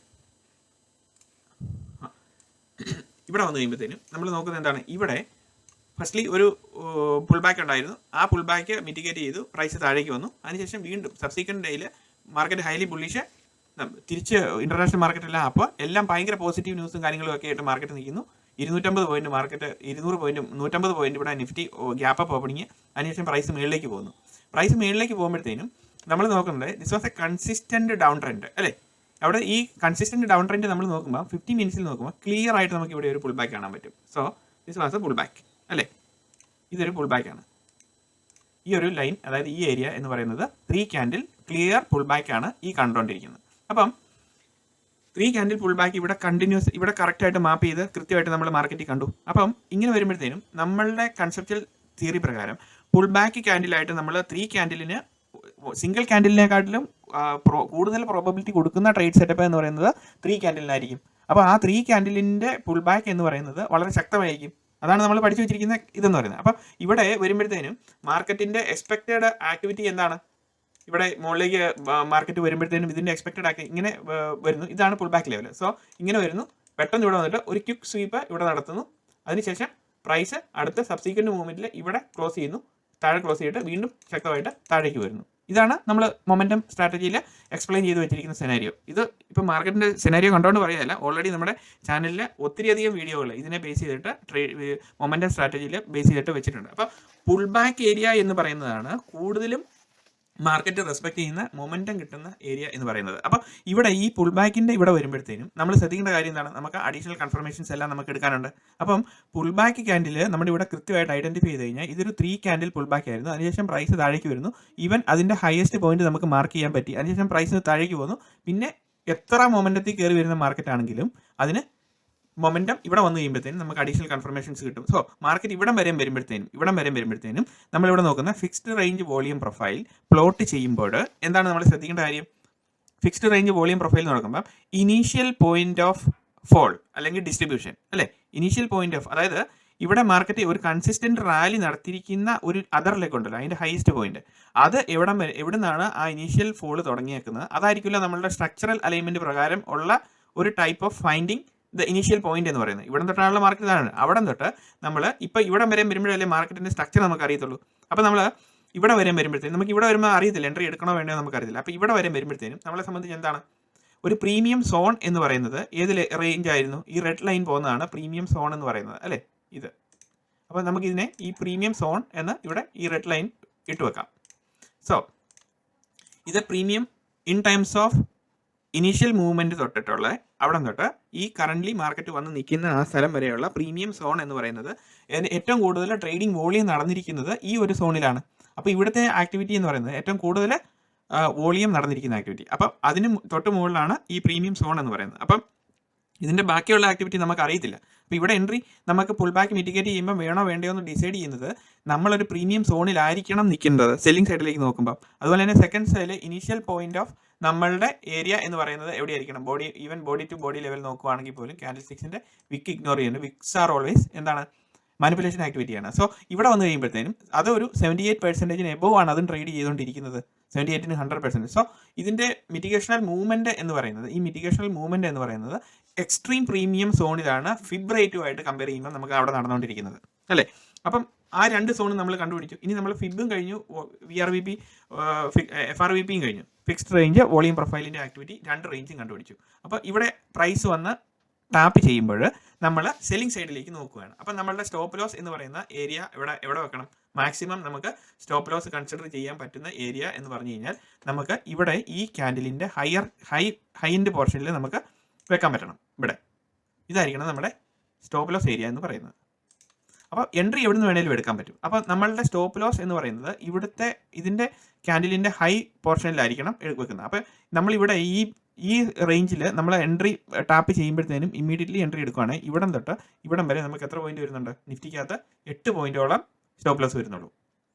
വന്നു കഴിയുമ്പോഴത്തേനും നമ്മൾ നോക്കുന്നത് എന്താണ്? ഇവിടെ ഫസ്റ്റ്ലി ഒരു പുൾ ബാക്ക് ഉണ്ടായിരുന്നു. ആ പുൾ ബാക്ക് മിറ്റിഗേറ്റ് ചെയ്തു, പ്രൈസ് താഴേക്ക് വന്നു. അതിനുശേഷം വീണ്ടും സബ്സീക്വൻറ്റ് ഡേയിൽ മാർക്കറ്റ് ഹൈലി ബുള്ളിഷ് തിരിച്ച് ഇൻ്റർനാഷണൽ മാർക്കറ്റെല്ലാം അപ്പോൾ എല്ലാം ഭയങ്കര പോസിറ്റീവ് ന്യൂസും കാര്യങ്ങളും ഒക്കെ ആയിട്ട് മാർക്കറ്റ് നിൽക്കുന്നു. 250 പോയിന്റ് മാർക്കറ്റ് 200 പോയിന്റ് 150 പോയിന്റ് ഇവിടെ നിഫ്റ്റി ഗ്യാപ്പ് അപ്പ് ഓപ്പണിങ്. അതിനുശേഷം പ്രൈസ് മുകളിലേക്ക് പോകുന്നു. പ്രൈസ് മുകളിലേക്ക് പോകുമ്പോഴത്തേനും നമ്മൾ നോക്കുന്നത് this was A consistent down trend അല്ലേ. അവിടെ ഈ കൺസിസ്റ്റൻറ്റ് ഡൗൺ ട്രെൻഡ് നമ്മൾ നോക്കുമ്പോൾ 50 മിനിറ്റ്സിൽ നോക്കുമ്പോൾ ക്ലിയർ ആയിട്ട് നമുക്ക് ഇവിടെ ഒരു പുൾ ബാക്ക് കാണാൻ പറ്റും. So this was A pull back അല്ലേ. ഇതൊരു പുൾ ബാക്കാണ്. ഈ ഒരു ലൈൻ, അതായത് ഈ ഏരിയ എന്ന് പറയുന്നത് 3 ക്യാൻഡിൽ ക്ലിയർ പുൾ ബാക്കാണ് ഈ കണ്ടുകൊണ്ടിരിക്കുന്നത്. അപ്പം 3 ക്യാൻഡിൽ പുൾ ബാക്ക് ഇവിടെ കണ്ടിന്യൂസ് ഇവിടെ കറക്റ്റായിട്ട് മാപ്പ് ചെയ്ത് കൃത്യമായിട്ട് നമ്മൾ മാർക്കറ്റിൽ കണ്ടു. അപ്പം ഇങ്ങനെ വരുമ്പോഴത്തേനും നമ്മളുടെ കൺസെപ്റ്റൽ തിയറി പ്രകാരം പുൾ ബാക്ക് ക്യാൻഡിലായിട്ട് നമ്മൾ 3 ക്യാൻഡിലിന് സിംഗിൾ ക്യാൻഡിലിനെക്കാട്ടിലും കൂടുതൽ പ്രോബബിലിറ്റി കൊടുക്കുന്ന ട്രേഡ് സെറ്റപ്പ് എന്ന് പറയുന്നത് 3 ക്യാൻഡിലിനായിരിക്കും. അപ്പോൾ ആ 3 ക്യാൻഡിലിൻ്റെ പുൾ ബാക്ക് എന്ന് പറയുന്നത് വളരെ ശക്തമായിരിക്കും. അതാണ് നമ്മൾ പഠിച്ചു വെച്ചിരിക്കുന്ന ഇതെന്ന് പറയുന്നത്. അപ്പോൾ ഇവിടെ വരുമ്പോഴത്തേനും മാർക്കറ്റിൻ്റെ എക്സ്പെക്റ്റഡ് ആക്ടിവിറ്റി എന്താണ്? ഇവിടെ മുകളിലേക്ക് മാർക്കറ്റ് വരുമ്പോഴത്തേനും ഇതിൻ്റെ എക്സ്പെക്റ്റഡ് ആക്കി ഇങ്ങനെ വരുന്നു. ഇതാണ് പുൾ ബാക്ക് ലെവൽ. സോ ഇങ്ങനെ വരുന്നു, പെട്ടെന്ന് ഇവിടെ വന്നിട്ട് ഒരു ക്വിക്ക് സ്വീപ്പ് ഇവിടെ നടത്തുന്നു. അതിനുശേഷം പ്രൈസ് അടുത്ത സബ്സീക്വൻറ്റ് മൂവ്മെൻറ്റിൽ ഇവിടെ ക്ലോസ് ചെയ്യുന്നു, താഴെ ക്ലോസ് ചെയ്തിട്ട് വീണ്ടും ശക്തമായിട്ട് താഴേക്ക് വരുന്നു. ഇതാണ് നമ്മൾ മൊമെൻറ്റം സ്ട്രാറ്റജിയിൽ എക്സ്പ്ലെയിൻ ചെയ്ത് വെച്ചിരിക്കുന്ന സെനാരിയോ. ഇത് ഇപ്പോൾ മാർക്കറ്റിൻ്റെ സെനാരിയോ കണ്ടുകൊണ്ട് പറയുകയല്ല, ഓൾറെഡി നമ്മുടെ ചാനലിൽ ഒത്തിരിയധികം വീഡിയോകൾ ഇതിനെ ബേസ് ചെയ്തിട്ട് മൊമെൻറ്റം സ്ട്രാറ്റജിയിൽ ബേസ് ചെയ്തിട്ട് വെച്ചിട്ടുണ്ട്. അപ്പോൾ പുൾ ബാക്ക് ഏരിയ എന്ന് പറയുന്നതാണ് കൂടുതലും മാർക്കറ്റ് റെസ്പെക്ട് ചെയ്യുന്ന മൊമെൻറ്റം കിട്ടുന്ന ഏരിയ എന്ന് പറയുന്നത്. അപ്പം ഇവിടെ ഈ പുൾ ബാക്കിൻ്റെ ഇവിടെ വരുമ്പോഴത്തേനും നമ്മൾ ശ്രദ്ധിക്കേണ്ട കാര്യം എന്താണ്, നമുക്ക് അഡീഷണൽ കൺഫർമേഷൻസ് എല്ലാം നമുക്ക് എടുക്കാനുണ്ട്. അപ്പം പുൾ ബാക്ക് ക്യാൻഡിൽ നമ്മുടെ ഇവിടെ കൃത്യമായിട്ട് ഐഡൻറ്റിഫൈ ചെയ്ത് കഴിഞ്ഞാൽ ഇതൊരു 3 ക്യാൻഡിൽ പുൾ ബാക്ക് ആയിരുന്നു. അതിനുശേഷം പ്രൈസ് താഴേക്ക് വരുന്നു, ഈവൻ അതിൻ്റെ ഹയസ്റ്റ് പോയിന്റ് നമുക്ക് മാർക്ക് ചെയ്യാൻ പറ്റി. അതിനുശേഷം പ്രൈസ് താഴേക്ക് പോകുന്നു. പിന്നെ എത്ര മൊമെൻറ്റത്തിൽ കയറി വരുന്ന മാർക്കറ്റ് ആണെങ്കിലും അതിന് മൊമെൻറ്റം ഇവിടെ വന്നു കഴിയുമ്പോഴത്തേനും നമുക്ക് അഡീഷണൽ കൺഫർമേഷൻസ് കിട്ടും. സോ മാർക്കറ്റ് ഇവിടം വരെ വരുമ്പോഴത്തേനും നമ്മളിവിടെ നോക്കുന്ന fixed range volume profile plot ചെയ്യുമ്പോൾ എന്താണ് നമ്മൾ ശ്രദ്ധിക്കേണ്ട കാര്യം, ഫിക്സ്ഡ് റേഞ്ച് വോളിയം പ്രൊഫൈൽ എന്ന് നോക്കുമ്പോൾ ഇനീഷ്യൽ പോയിന്റ് ഓഫ് ഫോൾ അല്ലെങ്കിൽ ഡിസ്ട്രിബ്യൂഷൻ അല്ലേ, ഇനീഷ്യൽ പോയിന്റ് ഓഫ്, അതായത് ഇവിടെ മാർക്കറ്റ് ഒരു കൺസിസ്റ്റന്റ് റാലി നടത്തിയിരിക്കുന്ന ഒരു അതർ ലെഗ് ഉണ്ടല്ലോ, അതിൻ്റെ ഹൈസ്റ്റ് പോയിന്റ്, അത് എവിടെ നിന്നാണ് ആ ഇനീഷ്യൽ ഫോൾ തുടങ്ങിയേക്കുന്നത്, അതായിരിക്കില്ല നമ്മളുടെ സ്ട്രക്ചറൽ അലൈൻമെന്റ് പ്രകാരം ഉള്ള ഒരു type of finding the initial point എന്ന് പറയുന്നത്. ഇവിടെ തൊട്ടാണുള്ള മാർക്കറ്റ് ഇതാണ്. അവിടെ തൊട്ട് നമ്മൾ ഇപ്പോൾ ഇവിടെ വരെ വരുമ്പോഴല്ലേ മാർക്കറ്റിൻ്റെ സ്ട്രക്ചർ നമുക്ക് അറിയത്തുള്ളൂ. അപ്പോൾ നമ്മൾ ഇവിടെ വരെ വരുമ്പോഴത്തേനും നമുക്ക് ഇവിടെ വരുമ്പോൾ അറിയത്തില്ല എൻട്രി എടുക്കണോ വേണ്ടോ നമുക്ക് അറിയത്തില്ല. അപ്പോൾ ഇവിടെ വരെ വരുമ്പോഴത്തേനും നമ്മളെ സംബന്ധിച്ച് എന്താണ് ഒരു പ്രീമിയം സോൺ എന്ന് പറയുന്നത് ഏത് റേഞ്ച് ആയിരുന്നു, ഈ റെഡ് ലൈൻ പോകുന്നതാണ് പ്രീമിയം സോൺ എന്ന് പറയുന്നത് അല്ലേ, ഇത്. അപ്പോൾ നമുക്കിതിനെ ഈ പ്രീമിയം സോൺ എന്ന് ഇവിടെ ഈ റെഡ് ലൈൻ ഇട്ട് വെക്കാം. സോ ഇത് premium in times of initial movement തൊട്ടിട്ടുള്ള അവിടെ തൊട്ട് ഈ കറൻ്റ്ലി മാർക്കറ്റ് വന്ന് നിൽക്കുന്ന ആ സ്ഥലം വരെയുള്ള പ്രീമിയം സോൺ എന്ന് പറയുന്നത് ഏറ്റവും കൂടുതൽ ട്രേഡിംഗ് വോളിയം നടന്നിരിക്കുന്നത് ഈ ഒരു സോണിലാണ്. അപ്പോൾ ഇവിടുത്തെ ആക്ടിവിറ്റി എന്ന് പറയുന്നത് ഏറ്റവും കൂടുതൽ വോളിയം നടന്നിരിക്കുന്ന ആക്ടിവിറ്റി. അപ്പം അതിന് തൊട്ട് മുകളിലാണ് ഈ പ്രീമിയം സോൺ എന്ന് പറയുന്നത്. അപ്പം ഇതിൻ്റെ ബാക്കിയുള്ള ആക്ടിവിറ്റി നമുക്ക് അറിയത്തില്ല. അപ്പോൾ ഇവിടെ എൻട്രി നമുക്ക് പുൾ ബാക്ക് മിറ്റിഗേറ്റ് ചെയ്യുമ്പോൾ വേണോ വേണ്ടയോ എന്ന് ഡിസൈഡ് ചെയ്യുന്നത് നമ്മളൊരു പ്രീമിയം സോണിലായിരിക്കണം നിൽക്കുന്നത് സെല്ലിംഗ് സൈഡിലേക്ക് നോക്കുമ്പോൾ. അതുപോലെ തന്നെ സെക്കൻഡ് സൈഡിൽ ഇനീഷ്യൽ പോയിന്റ് ഓഫ് നമ്മളുടെ ഏരിയ എന്ന് പറയുന്നത് എവിടെയായിരിക്കണം, ബോഡി ടു ബോഡി ലെവൽ നോക്കുവാണെങ്കിൽ പോലും ക്യാൻഡിൽ സ്റ്റിക്സിൻ്റെ വിക്ക് ഇഗ്നോർ ചെയ്യുന്നുണ്ട്. വിക്സ് ആർ ഓൾവേസ് എന്താണ് മാനിപ്പുലേഷൻ ആക്ടിവിറ്റിയാണ്. സോ ഇവിടെ വന്നു കഴിയുമ്പോഴത്തേനും അതൊരു 78% എബോവ് ആണ് അതും ട്രേഡ് ചെയ്തുകൊണ്ടിരിക്കുന്നത്, 78 100%. സോ ഇതിൻ്റെ മിറ്റിഗേഷണൽ മൂവ്മെൻറ്റ് എന്ന് പറയുന്നത് എക്സ്ട്രീം പ്രീമിയം സോണിലാണ് ഫിബ് റേറ്റുമായിട്ട് കമ്പയർ ചെയ്യുമ്പോൾ നമുക്ക് അവിടെ നടന്നുകൊണ്ടിരിക്കുന്നത് അല്ലേ. അപ്പം ആ 2 സോണും നമ്മൾ കണ്ടുപിടിച്ചു. ഇനി നമ്മൾ ഫിബും കഴിഞ്ഞു, FRVPയും കഴിഞ്ഞു, ഫിക്സ്ഡ് റേഞ്ച് വോളിയം പ്രൊഫൈലിൻ്റെ ആക്ടിവിറ്റി 2 റേഞ്ചും കണ്ടുപിടിച്ചു. അപ്പോൾ ഇവിടെ പ്രൈസ് വന്ന് ടാപ്പ് ചെയ്യുമ്പോൾ നമ്മൾ സെല്ലിംഗ് സൈഡിലേക്ക് നോക്കുകയാണ്. അപ്പം നമ്മളുടെ സ്റ്റോപ്പ് ലോസ് എന്ന് പറയുന്ന ഏരിയ എവിടെ വെക്കണം, മാക്സിമം നമുക്ക് സ്റ്റോപ്പ് ലോസ് കൺസിഡർ ചെയ്യാൻ പറ്റുന്ന ഏരിയ എന്ന് പറഞ്ഞു കഴിഞ്ഞാൽ നമുക്ക് ഇവിടെ ഈ ക്യാൻഡിലിൻ്റെ ഹൈൻഡ് പോർഷനിൽ നമുക്ക് വെക്കാൻ പറ്റണം. ഇതായിരിക്കണം നമ്മുടെ സ്റ്റോപ്പ് ലോസ് ഏരിയ എന്ന് പറയുന്നത്. അപ്പോൾ എൻട്രി എവിടെ നിന്ന് വേണേലും എടുക്കാൻ പറ്റും. അപ്പോൾ നമ്മളുടെ സ്റ്റോപ്പ് ലോസ് എന്ന് പറയുന്നത് ഇതിൻ്റെ ക്യാൻഡിലിൻ്റെ ഹൈ പോർഷനിലായിരിക്കണം വെക്കുന്നത്. അപ്പോൾ നമ്മളിവിടെ ഈ റേഞ്ചിൽ നമ്മൾ എൻട്രി ടാപ്പ് ചെയ്യുമ്പോഴത്തേനും ഇമ്മീഡിയറ്റ്ലി എൻട്രി എടുക്കുകയാണെങ്കിൽ ഇവിടം തൊട്ട് ഇവിടം വരെ നമുക്ക് എത്ര പോയിന്റ് വരുന്നുണ്ട്, നിഫ്റ്റിക്കകത്ത് 8 പോയിന്റോളം സ്റ്റോപ്പ് ലോസ് വരുന്നുള്ളൂ.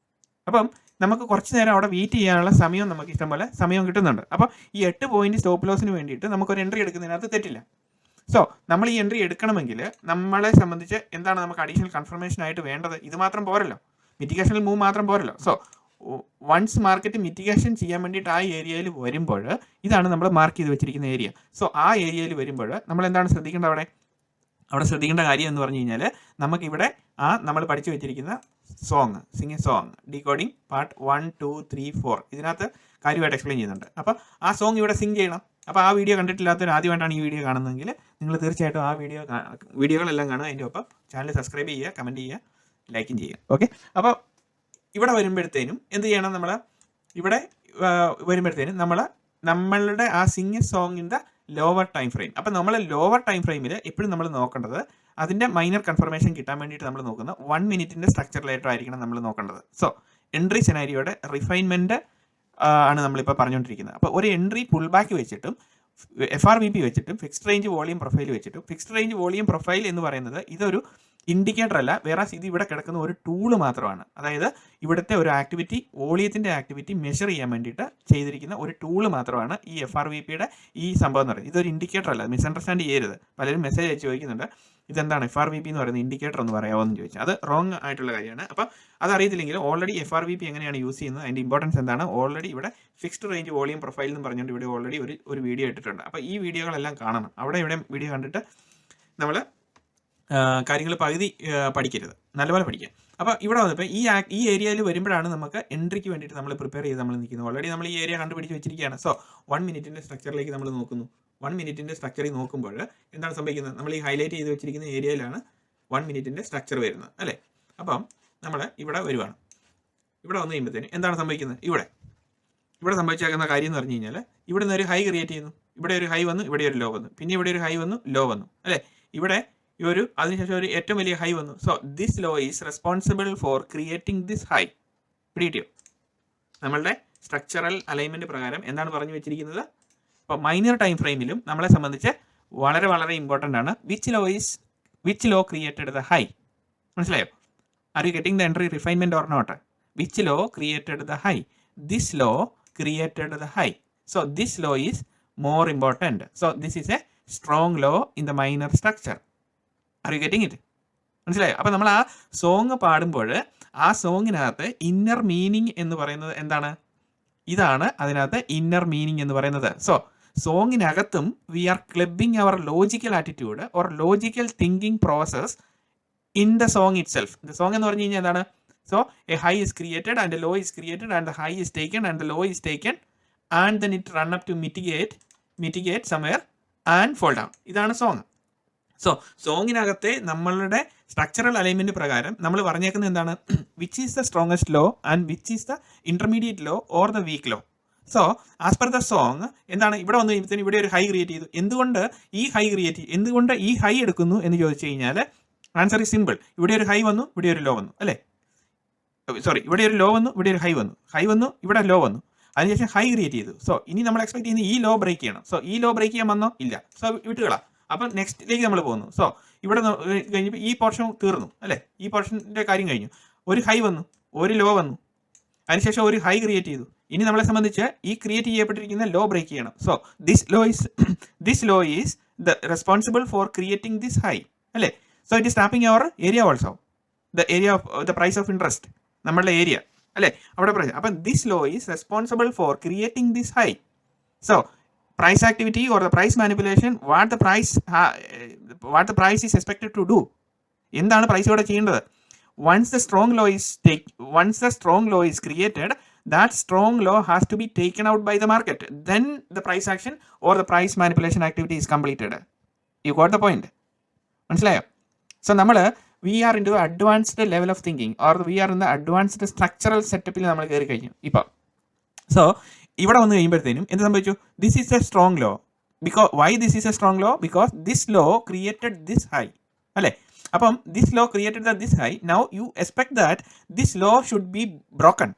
അപ്പം നമുക്ക് കുറച്ച് നേരം അവിടെ വെയിറ്റ് ചെയ്യാനുള്ള സമയം നമുക്ക് ഇഷ്ടംപോലെ സമയം കിട്ടുന്നുണ്ട്. അപ്പോൾ ഈ 8 പോയിന്റ് സ്റ്റോപ്പ് ലോസിന് വേണ്ടിയിട്ട് നമുക്കൊരു എൻട്രി എടുക്കുന്നതിനകത്ത് തെറ്റില്ല. സോ നമ്മൾ ഈ എൻട്രി എടുക്കണമെങ്കിൽ നമ്മളെ സംബന്ധിച്ച് എന്താണ് നമുക്ക് അഡീഷണൽ കൺഫർമേഷൻ ആയിട്ട് വേണ്ടത്, ഇത് മാത്രം പോരല്ലോ, മിറ്റിഗേഷണൽ മൂവ് മാത്രം പോരല്ലോ. സോ വൺസ് മാർക്കറ്റ് മിറ്റിഗേഷൻ ചെയ്യാൻ വേണ്ടിയിട്ട് ആ ഏരിയയിൽ വരുമ്പോൾ ഇതാണ് നമ്മൾ മാർക്ക് ചെയ്ത് വെച്ചിരിക്കുന്ന ഏരിയ. സോ ആ ഏരിയയിൽ വരുമ്പോൾ നമ്മൾ എന്താണ് ശ്രദ്ധിക്കേണ്ടത്, അവിടെ ശ്രദ്ധിക്കേണ്ട കാര്യം എന്ന് പറഞ്ഞു കഴിഞ്ഞാൽ നമുക്കിവിടെ നമ്മൾ പഠിച്ചു വെച്ചിരിക്കുന്ന sing a song decoding part 1, 2, 3, 4 ഇതിനകത്ത് കാര്യമായിട്ട് എക്സ്പ്ലെയിൻ ചെയ്യുന്നുണ്ട്. അപ്പോൾ ആ സോങ് ഇവിടെ സിംഗ് ചെയ്യണം. അപ്പോൾ ആ വീഡിയോ കണ്ടിട്ടില്ലാത്തവർ ആദ്യമായിട്ടാണ് ഈ വീഡിയോ കാണുന്നതെങ്കിൽ നിങ്ങൾ തീർച്ചയായിട്ടും ആ വീഡിയോകളെല്ലാം കാണുക. അതിൻ്റെ ഒപ്പം ചാനൽ സബ്സ്ക്രൈബ് ചെയ്യുക, കമൻറ്റ് ചെയ്യുക, ലൈക്കും ചെയ്യുക. ഓക്കെ, അപ്പോൾ ഇവിടെ വരുമ്പോഴത്തേനും എന്ത് ചെയ്യണം, നമ്മൾ ഇവിടെ വരുമ്പോഴത്തേനും നമ്മളുടെ ആ സിംഗ് എ സോങ്ങിൻ്റെ ലോവർ ടൈം ഫ്രെയിം. അപ്പം നമ്മൾ ലോവർ ടൈം ഫ്രെയിമിൽ എപ്പോഴും നമ്മൾ നോക്കേണ്ടത് അതിൻ്റെ മൈനർ കൺഫർമേഷൻ കിട്ടാൻ വേണ്ടിയിട്ട് നമ്മൾ നോക്കുന്ന 1 മിനിറ്റിൻ്റെ സ്ട്രക്ചറിലായിട്ടോ ആയിരിക്കണം നമ്മൾ നോക്കേണ്ടത്. സോ എൻട്രി സെനാരിയോയുടെ റിഫൈൻമെൻറ്റ് ആണ് നമ്മളിപ്പോൾ പറഞ്ഞുകൊണ്ടിരിക്കുന്നത്. അപ്പോൾ ഒരു എൻട്രി പുൾ ബാക്ക് വെച്ചിട്ടും FRVP വെച്ചിട്ടും ഫിക്സ്ഡ് റേഞ്ച് വോളിയം പ്രൊഫൈൽ വെച്ചിട്ടും, ഫിക്സ്ഡ് റേഞ്ച് വോളിയം പ്രൊഫൈൽ എന്ന് പറയുന്നത് ഇതൊരു ഇൻഡിക്കേറ്റർ അല്ല, വേറെ ഇത് ഇവിടെ കിടക്കുന്ന ഒരു ടൂള് മാത്രമാണ്. അതായത് ഇവിടുത്തെ ഒരു ആക്ടിവിറ്റി, വോളിയത്തിൻ്റെ ആക്ടിവിറ്റി മെഷർ ചെയ്യാൻ വേണ്ടിയിട്ട് ചെയ്തിരിക്കുന്ന ഒരു ടൂള് മാത്രമാണ് ഈ FRVPയുടെ ഈ സംഭവം എന്ന് പറയുന്നത്. ഇതൊരു ഇൻഡിക്കേറ്റർ അല്ല, മിസ്അണ്ടർസ്റ്റാൻഡ് ചെയ്യരുത്. പലരും മെസ്സേജ് അയച്ച് ചോദിക്കുന്നുണ്ട് ഇതെന്താണ് FRVP എന്ന് പറയുന്നത് ഇൻഡിക്കേറ്റർ എന്ന് പറയാമോ എന്ന് ചോദിച്ചാൽ അത് റോങ് ആയിട്ടുള്ള കാര്യമാണ്. അപ്പോൾ അതറിയത്തില്ലെങ്കിൽ ഓൾറെഡി FRVP എങ്ങനെയാണ് യൂസ് ചെയ്യുന്നത്, അതിൻ്റെ ഇമ്പോർട്ടൻസ് എന്താണ്, ഓൾറെഡി ഇവിടെ ഫിക്സ്ഡ് റേഞ്ച് വോളിയം പ്രൊഫൈൽ എന്ന് പറഞ്ഞുകൊണ്ട് ഇവിടെ ഓൾറെഡി ഒരു വീഡിയോ ഇട്ടിട്ടുണ്ട്. അപ്പോൾ ഈ വീഡിയോകളെല്ലാം കാണണം. അവിടെ ഇവിടെ വീഡിയോ കണ്ടിട്ട് നമ്മൾ കാര്യങ്ങൾ പകുതി പഠിക്കരുത്, നല്ലപോലെ പഠിക്കുക. അപ്പോൾ ഇവിടെ വന്നപ്പോൾ ഈ ഏരിയയിൽ വരുമ്പോഴാണ് നമുക്ക് എൻട്രിക്ക് വേണ്ടിയിട്ട് നമ്മൾ പ്രിപ്പയർ ചെയ്ത് നമ്മൾ നിൽക്കുന്നത്. ഓൾറെഡി നമ്മൾ ഈ ഏരിയ കണ്ടുപിടിച്ച് വെച്ചിരിക്കുകയാണ്. സോ 1 മിനിറ്റിൻ്റെ സ്ട്രക്ചറിലേക്ക് നമ്മൾ നോക്കുന്നു. 1 മിനിറ്റിൻ്റെ സ്ട്രക്ചറിൽ നോക്കുമ്പോൾ എന്താണ് സംഭവിക്കുന്നത്, നമ്മൾ ഈ ഹൈലൈറ്റ് ചെയ്ത് വെച്ചിരിക്കുന്ന ഏരിയയിലാണ് 1 മിനിറ്റിൻ്റെ സ്ട്രക്ചർ വരുന്നത് അല്ലേ. അപ്പം നമ്മൾ ഇവിടെ വരുവാണ്. ഇവിടെ വന്നു കഴിയുമ്പോഴത്തേന് എന്താണ് സംഭവിക്കുന്നത്, ഇവിടെ സംഭവിച്ചേക്കുന്ന കാര്യം എന്ന് പറഞ്ഞു കഴിഞ്ഞാൽ ഇവിടെ നിന്ന് ഒരു ഹൈ ക്രിയേറ്റ് ചെയ്യുന്നു. ഇവിടെ ഒരു ഹൈ വന്നു, ഇവിടെ ഒരു ലോ വന്നു, പിന്നെ ഇവിടെ ഒരു ഹൈ വന്നു, ലോ വന്നു അല്ലേ. ഇവിടെ അതിനുശേഷം ഒരു ഏറ്റവും വലിയ ഹൈ വന്നു. So this low is responsible for creating this high. പിടികിട്ടിയോ? നമ്മളുടെ സ്ട്രക്ചറൽ അലൈൻമെൻറ്റ് പ്രകാരം എന്താണ് പറഞ്ഞു വെച്ചിരിക്കുന്നത്, അപ്പോൾ മൈനർ ടൈം ഫ്രെയിമിലും നമ്മളെ സംബന്ധിച്ച് വളരെ വളരെ ഇമ്പോർട്ടൻ്റ് ആണ് which low created the high. മനസ്സിലായോ? Are you getting the entry refinement or not? Which low created the high? This low created the high. So this low is more important. So this is a strong law in the minor structure. Are you getting it? മനസ്സിലായോ? അപ്പോൾ നമ്മൾ ആ song പാടുമ്പോൾ ആ സോങ്ങിനകത്ത് inner meaning എന്ന് പറയുന്നത് എന്താണ്, ഇതാണ് അതിനകത്ത് ഇന്നർ മീനിങ് എന്ന് പറയുന്നത്. സോ സോങ്ങിനകത്തും we are clubbing our logical attitude or logical thinking process in the song itself. The song എന്ന് പറഞ്ഞു കഴിഞ്ഞാൽ എന്താണ്, so a high is created and a low is created and the high is taken and the low is taken and then it run up to mitigate somewhere and fall down. ഇതാണ് song. So സോങ്ങിനകത്തെ നമ്മളുടെ structural alignment പ്രകാരം നമ്മൾ പറഞ്ഞേക്കുന്നത് എന്താണ്, which is the strongest low and which is the intermediate low or the weak low. So as per the song എന്താണ്, ഇവിടെ വന്നു കഴിയുമ്പോഴത്തേനും ഇവിടെ ഒരു ഹൈ ക്രിയേറ്റ് ചെയ്തു. എന്തുകൊണ്ട് ഈ ഹൈ എടുക്കുന്നു എന്ന് ചോദിച്ചു കഴിഞ്ഞാൽ ആൻസർ ഈസ് സിമ്പിൾ. ഇവിടെ ഒരു ഹൈ വന്നു, ഇവിടെ ഒരു ലോ വന്നു അല്ലേ. സോറി, ഇവിടെ ഒരു ലോ വന്നു, ഇവിടെ ഒരു ഹൈ വന്നു, ഇവിടെ ലോ വന്നു, അതിനുശേഷം ഹൈ ക്രിയേറ്റ് ചെയ്തു. സോ ഇനി നമ്മൾ എക്സ്പെക്ട് ചെയ്യുന്നത് ഈ ലോ ബ്രേക്ക് ചെയ്യണം. സോ ഈ ലോ ബ്രേക്ക് ചെയ്യാൻ വന്നോ ഇല്ല, സോ വിട്ടുകളാം. അപ്പം നെക്സ്റ്റിലേക്ക് നമ്മൾ പോകുന്നു. സോ ഇവിടെ കഴിഞ്ഞപ്പോൾ ഈ പോർഷൻ തീർന്നു അല്ലേ, ഈ പോർഷൻ്റെ കാര്യം കഴിഞ്ഞു. ഒരു ഹൈ വന്നു, ഒരു ലോ വന്നു, അതിനുശേഷം ഒരു ഹൈ ക്രിയേറ്റ് ചെയ്തു. ഇനി നമ്മളെ സംബന്ധിച്ച് ഈ ക്രിയേറ്റ് ചെയ്യപ്പെട്ടിരിക്കുന്ന ലോ ബ്രേക്ക് ചെയ്യണം. So this low is the responsible for creating this high അല്ലേ. So it is tapping our area also, the area of the price of interest, നമ്മളുടെ ഏരിയ അല്ലേ, അവിടെ പ്രൈസ്. അപ്പം this low is responsible for creating this high. So price activity or the price manipulation, what the price is expected to do. എന്താണ് price ഇവിടെ ചെയ്യേണ്ടത്? Once the strong law is created, that strong law has to be taken out by the market. Then the price action or the price manipulation activity is completed. You got the point? മനസ്സിലായോ? So നമ്മൾ we are into the advanced level of thinking or we are in the advanced structural setup-ൽ നമ്മൾ കയറി കഴിഞ്ഞു ഇപ്പോൾ. So ഇവിടെ വന്നു കഴിയുമ്പോഴത്തേനും എന്ത് സംഭവിച്ചു? This is a strong low. Why this is a strong low? Because this low created this high അല്ലേ. അപ്പം this low created this high. Now you expect that this low should be broken.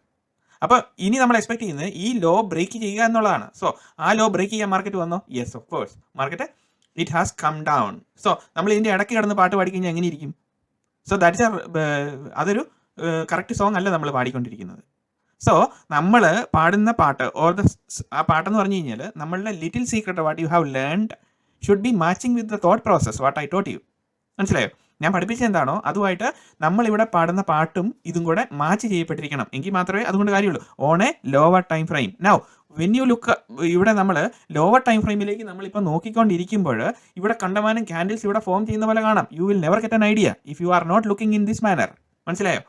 അപ്പോൾ ഇനി നമ്മൾ expect ചെയ്യുന്നത് ഈ law break ചെയ്യുക എന്നുള്ളതാണ്. So ആ ലോ ബ്രേക്ക് ചെയ്യാൻ മാർക്കറ്റ് വന്നോ? Yes, of course market it has come down. So നമ്മൾ ഇതിൻ്റെ ഇടയ്ക്ക് കിടന്ന് പാട്ട് പാടിക്കഴിഞ്ഞാൽ എങ്ങനെ ഇരിക്കും? സോ ദാറ്റ്സ് അതൊരു കറക്റ്റ് സോങ് അല്ല നമ്മൾ പാടിക്കൊണ്ടിരിക്കുന്നത്. സോ നമ്മൾ പാടുന്ന പാട്ട് ഓർ ആ പാട്ടെന്ന് പറഞ്ഞു കഴിഞ്ഞാൽ നമ്മളുടെ little secret what you have learned should be matching with the thought process what I taught U. മനസ്സിലായോ? ഞാൻ പഠിപ്പിച്ചത് എന്താണോ അതുമായിട്ട് നമ്മളിവിടെ പാടുന്ന പാട്ടും ഇതും കൂടെ മാച്ച് ചെയ്യപ്പെട്ടിരിക്കണം. എങ്കിൽ മാത്രമേ അതുകൊണ്ട് കാര്യമുള്ളൂ. On a lower time frame. Now when you look, ഇവിടെ നമ്മൾ ലോവർ ടൈം ഫ്രെയിമിലേക്ക് നമ്മളിപ്പോൾ നോക്കിക്കൊണ്ടിരിക്കുമ്പോൾ ഇവിടെ കണ്ടമാനം ക്യാൻഡിൽസ് ഇവിടെ ഫോം ചെയ്യുന്ന പോലെ കാണാം. You will never get an idea if you are not looking in this manner. മനസ്സിലായോ?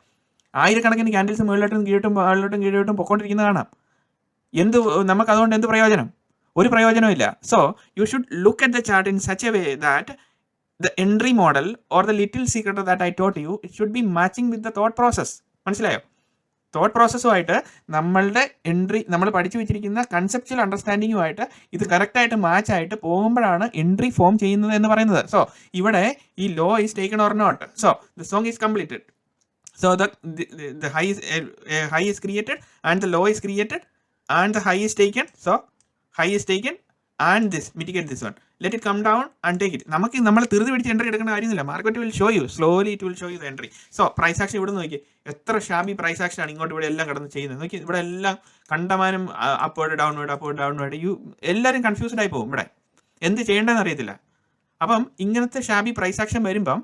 ആയിരക്കണക്കിന് ക്യാൻഡിൽസ് മുകളിലോട്ടും കീഴോട്ടും പൊക്കോണ്ടിരിക്കുന്നത് കാണാം. നമുക്ക് അതുകൊണ്ട് എന്ത് പ്രയോജനം? ഒരു പ്രയോജനവും ഇല്ല. So you should look at the chart in such a way that the entry model or the little secret that I taught you, it should be matching with the thought process. മനസ്സിലായോ? Thought പ്രോസസ്സുമായിട്ട് നമ്മളുടെ entry, നമ്മൾ പഠിച്ചു വെച്ചിരിക്കുന്ന conceptual അണ്ടർസ്റ്റാൻഡിങ്ങുമായിട്ട് ഇത് കറക്റ്റായിട്ട് match ആയിട്ട് പോകുമ്പോഴാണ് entry form ചെയ്യുന്നത് എന്ന് പറയുന്നത്. സോ ഇവിടെ ഈ low is taken or not. So the song is completed. So the high is created and the low is created and the high is taken. So high is taken and this mitigate this one, let it come down and take it. നമുക്ക് നമ്മൾ തിരുതി പിടിച്ച് entry എടുക്കേണ്ട കാര്യമില്ല. Market will show you slowly, it will show you the entry. So price action ഇവിടെ നോക്കി, എത്ര Shabi price action ആണ് ഇങ്ങോട്ട് ഇവിടെ എല്ലാം കിടന്ന് ചെയ്യുന്നത് നോക്കി. ഇവിടെ എല്ലാം കണ്ടമാനം അപ്വേർഡ് ഡൗൺവേർഡ് എല്ലാവരും കൺഫ്യൂസ്ഡ് ആയി പോകും. ഇവിടെ എന്ത് ചെയ്യേണ്ടതെന്ന് അറിയത്തില്ല. അപ്പം ഇങ്ങനത്തെ ഷാബി പ്രൈസ് ആക്ഷൻ വരുമ്പം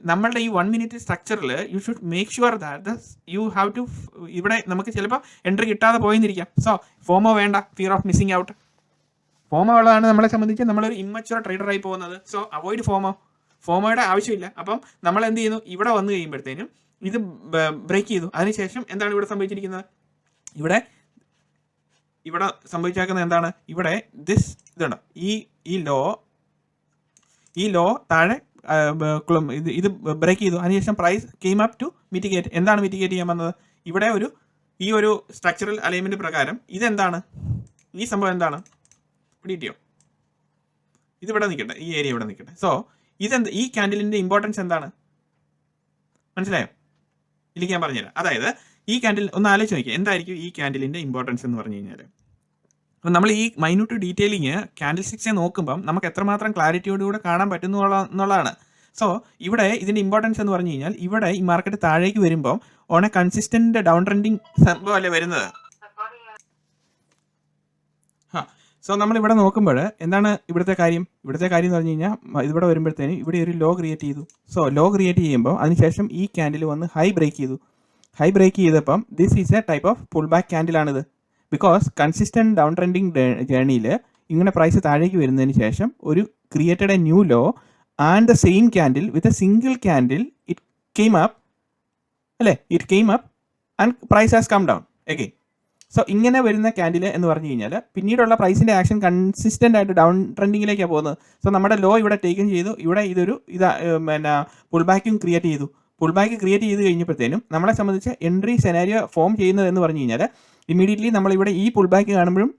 നമ്മളുടെ ഈ 1 മിനിറ്റ് സ്ട്രക്ചറിൽ you should make sure that you have to, ഇവിടെ നമുക്ക് ചിലപ്പോൾ എൻട്രി കിട്ടാതെ പോയെന്നിരിക്കാം. സോ ഫോമോ വേണ്ട, fear of missing out. FOMO ഉള്ളതാണ് നമ്മളെ സംബന്ധിച്ച് നമ്മളൊരു ഇമ്മച്ചുവർ ട്രേഡറായി പോകുന്നത്. സോ അവോയ്ഡ് ഫോമോയുടെ ആവശ്യമില്ല. അപ്പം നമ്മൾ എന്ത് ചെയ്യുന്നു, ഇവിടെ വന്നു കഴിയുമ്പോഴത്തേനും ഇത് ബ്രേക്ക് ചെയ്തു. അതിനുശേഷം എന്താണ് ഇവിടെ സംഭവിച്ചിരിക്കുന്നത്, ഇവിടെ സംഭവിച്ചേക്കുന്നത് എന്താണ്, ഇവിടെ ഇതുണ്ടോ, ഈ ലോ താഴെ ഇത് ബ്രേക്ക് ചെയ്തു. അതിനുശേഷം price came up to mitigate. എന്താണ് മിറ്റിഗേറ്റ് ചെയ്യാൻ വന്നത്, ഇവിടെ ഈ ഒരു സ്ട്രക്ചറൽ അലൈൻമെന്റ് പ്രകാരം ഇതെന്താണ്, ഈ സംഭവം എന്താണ്, പിടിയോ, ഇതിവിടെ നിൽക്കട്ടെ, ഈ ഏരിയ ഇവിടെ നിൽക്കട്ടെ. സോ ഈ ക്യാൻഡിലിന്റെ ഇമ്പോർട്ടൻസ് എന്താണ്, മനസ്സിലായോ? ഇല്ലെങ്കിൽ ഞാൻ പറഞ്ഞുതരാം. അതായത് ഈ ക്യാൻഡിൽ ഒന്ന് ആലോചിച്ച് നോക്കിയാൽ എന്തായിരിക്കും ഈ ക്യാൻഡിലിന്റെ ഇമ്പോർട്ടൻസ് എന്ന് പറഞ്ഞു കഴിഞ്ഞാൽ, അപ്പം നമ്മൾ ഈ മൈന്യൂട്ട് ഡീറ്റെയിലിങ് ക്യാൻഡിൽ സ്റ്റിക്സിനെ നോക്കുമ്പം നമുക്ക് എത്രമാത്രം ക്ലാരിറ്റിയോടുകൂടെ കാണാൻ പറ്റുന്നു എന്നുള്ളതാണ്. സോ ഇവിടെ ഇതിന്റെ ഇമ്പോർട്ടൻസ് എന്ന് പറഞ്ഞു കഴിഞ്ഞാൽ, ഇവിടെ ഈ മാർക്കറ്റ് താഴേക്ക് വരുമ്പം on A consistent down trending സംഭവം അല്ലേ വരുന്നത്. സോ നമ്മൾ ഇവിടെ നോക്കുമ്പോൾ എന്താണ് ഇവിടുത്തെ കാര്യം എന്ന് പറഞ്ഞു കഴിഞ്ഞാൽ, ഇവിടെ വരുമ്പോഴത്തേനും ഇവിടെ ഒരു ലോ ക്രിയേറ്റ് ചെയ്തു. സോ ലോ ക്രിയേറ്റ് ചെയ്യുമ്പോൾ അതിനുശേഷം ഈ ക്യാൻഡിൽ വന്ന് ഹൈ ബ്രേക്ക് ചെയ്തപ്പം this is a type of pull back ക്യാൻഡിലാണിത്. ബിക്കോസ് കൺസിസ്റ്റന്റ് ഡൗൺ ട്രെൻഡിങ് ജേർണിയിൽ ഇങ്ങനെ പ്രൈസ് താഴേക്ക് വരുന്നതിന് ശേഷം ഒരു created a new low and the same candle with a single candle it came up and price has come down again. So ഇങ്ങനെ വരുന്ന candle എന്ന് പറഞ്ഞു കഴിഞ്ഞാൽ പിന്നീടുള്ള പ്രൈസിന്റെ ആക്ഷൻ കൺസിസ്റ്റന്റ് ആയിട്ട് ഡൗൺ ട്രെൻഡിങ്ങിലേക്കാണ് പോകുന്നത്. സോ നമ്മുടെ ലോ ഇവിടെ ടേക്കൻ ചെയ്തു, ഇവിടെ പുൾ ബാക്കും ക്രിയേറ്റ് ചെയ്തു. പുൾ ബാക്ക് ക്രിയേറ്റ് ചെയ്ത് കഴിഞ്ഞപ്പോഴത്തേനും നമ്മളെ സംബന്ധിച്ച് എൻട്രി സെനാരിയോ ഫോം ചെയ്യുന്നത് എന്ന് പറഞ്ഞു കഴിഞ്ഞാൽ, ഇമീഡിയറ്റ്ലി നമ്മളിവിടെ ഈ പുൾ ബാക്ക് കാണുമ്പോഴും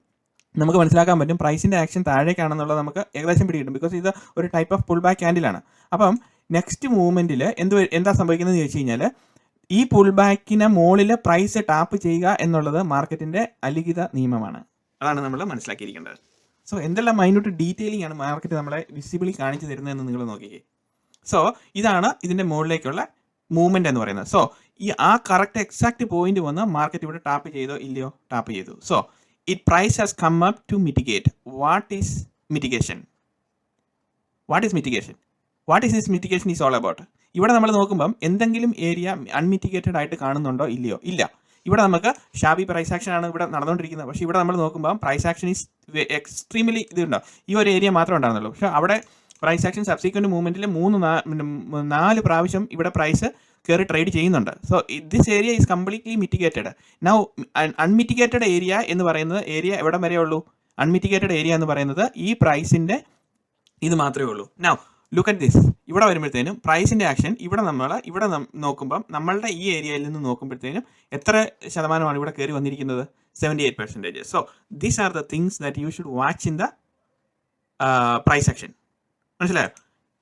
നമുക്ക് മനസ്സിലാക്കാൻ പറ്റും പ്രൈസിന്റെ ആക്ഷൻ താഴേക്കാണെന്നുള്ളത് നമുക്ക് ഏകദേശം പിടികിട്ടും. ബിക്കോസ് ഇത് ഒരു ടൈപ്പ് ഓഫ് പുൾ ബാക്ക് ക്യാൻഡിലാണ്. അപ്പം നെക്സ്റ്റ് മൂവ്മെന്റിൽ എന്താ സംഭവിക്കുന്നത് എന്ന് ചോദിച്ചു കഴിഞ്ഞാൽ, ഈ പുൾ ബാക്കിന് മുകളിൽ പ്രൈസ് ടാപ്പ് ചെയ്യുക എന്നുള്ളത് മാർക്കറ്റിന്റെ അലിഖിത നിയമമാണ്. അതാണ് നമ്മൾ മനസ്സിലാക്കിയിരിക്കേണ്ടത്. സോ എന്തെല്ലാം മൈന്യൂട്ട് ഡീറ്റെയിലിംഗ് ആണ് മാർക്കറ്റ് നമ്മളെ വിസിബിളി കാണിച്ചു തരുന്നതെന്ന് നിങ്ങൾ നോക്കിക്കേ. സോ ഇതാണ് ഇതിന്റെ മുകളിലേക്കുള്ള മൂവ്മെന്റ് എന്ന് പറയുന്നത്. സോ ആ കറക്റ്റ് എക്സാക്ട് പോയിന്റ് വന്ന് മാർക്കറ്റ് ഇവിടെ ടാപ്പ് ചെയ്തോ ഇല്ലയോ, ടാപ്പ് ചെയ്തു. So it price has come up to mitigate. What is mitigation this mitigation is all about. ഇവിടെ നമ്മൾ നോക്കുമ്പം എന്തെങ്കിലും ഏരിയ അൺമിറ്റിഗേറ്റഡ് ആയിട്ട് കാണുന്നുണ്ടോ ഇല്ലയോ, ഇല്ല. ഇവിടെ നമുക്ക് ഷാബി പ്രൈസ് ആക്ഷൻ ആണ് ഇവിടെ നടന്നുകൊണ്ടിരിക്കുന്നത്. പക്ഷേ ഇവിടെ നമ്മൾ നോക്കുമ്പോൾ പ്രൈസ് ആക്ഷൻ ഈസ് എക്സ്ട്രീംലി ഇതുണ്ടോ, ഈ ഒരു ഏരിയ മാത്രമേ ഉണ്ടാകുന്നുള്ളൂ. പക്ഷേ അവിടെ പ്രൈസ് ആക്ഷൻ സബ്സിക്വന്റ് മൂവ്മെന്റിൽ 4 പ്രാവശ്യം ഇവിടെ പ്രൈസ് കയറി ട്രേഡ് ചെയ്യുന്നുണ്ട്. So this area is completely mitigated. Now unmitigated area എന്ന് പറയുന്നത് ഏരിയ എവിടെ വരെ ഉള്ളൂ, അൺമിറ്റിഗേറ്റഡ് ഏരിയ എന്ന് പറയുന്നത് ഈ പ്രൈസിന്റെ ഇത് മാത്രമേ ഉള്ളൂ. Now look at this. ഇവിടെ വരുമ്പോഴത്തേനും പ്രൈസിന്റെ ആക്ഷൻ ഇവിടെ നോക്കുമ്പം നമ്മളുടെ ഈ ഏരിയയിൽ നിന്ന് നോക്കുമ്പോഴത്തേനും എത്ര ശതമാനമാണ് ഇവിടെ കയറി വന്നിരിക്കുന്നത്, 78%. So these are the things that you should watch in the price action. മനസ്സിലായോ?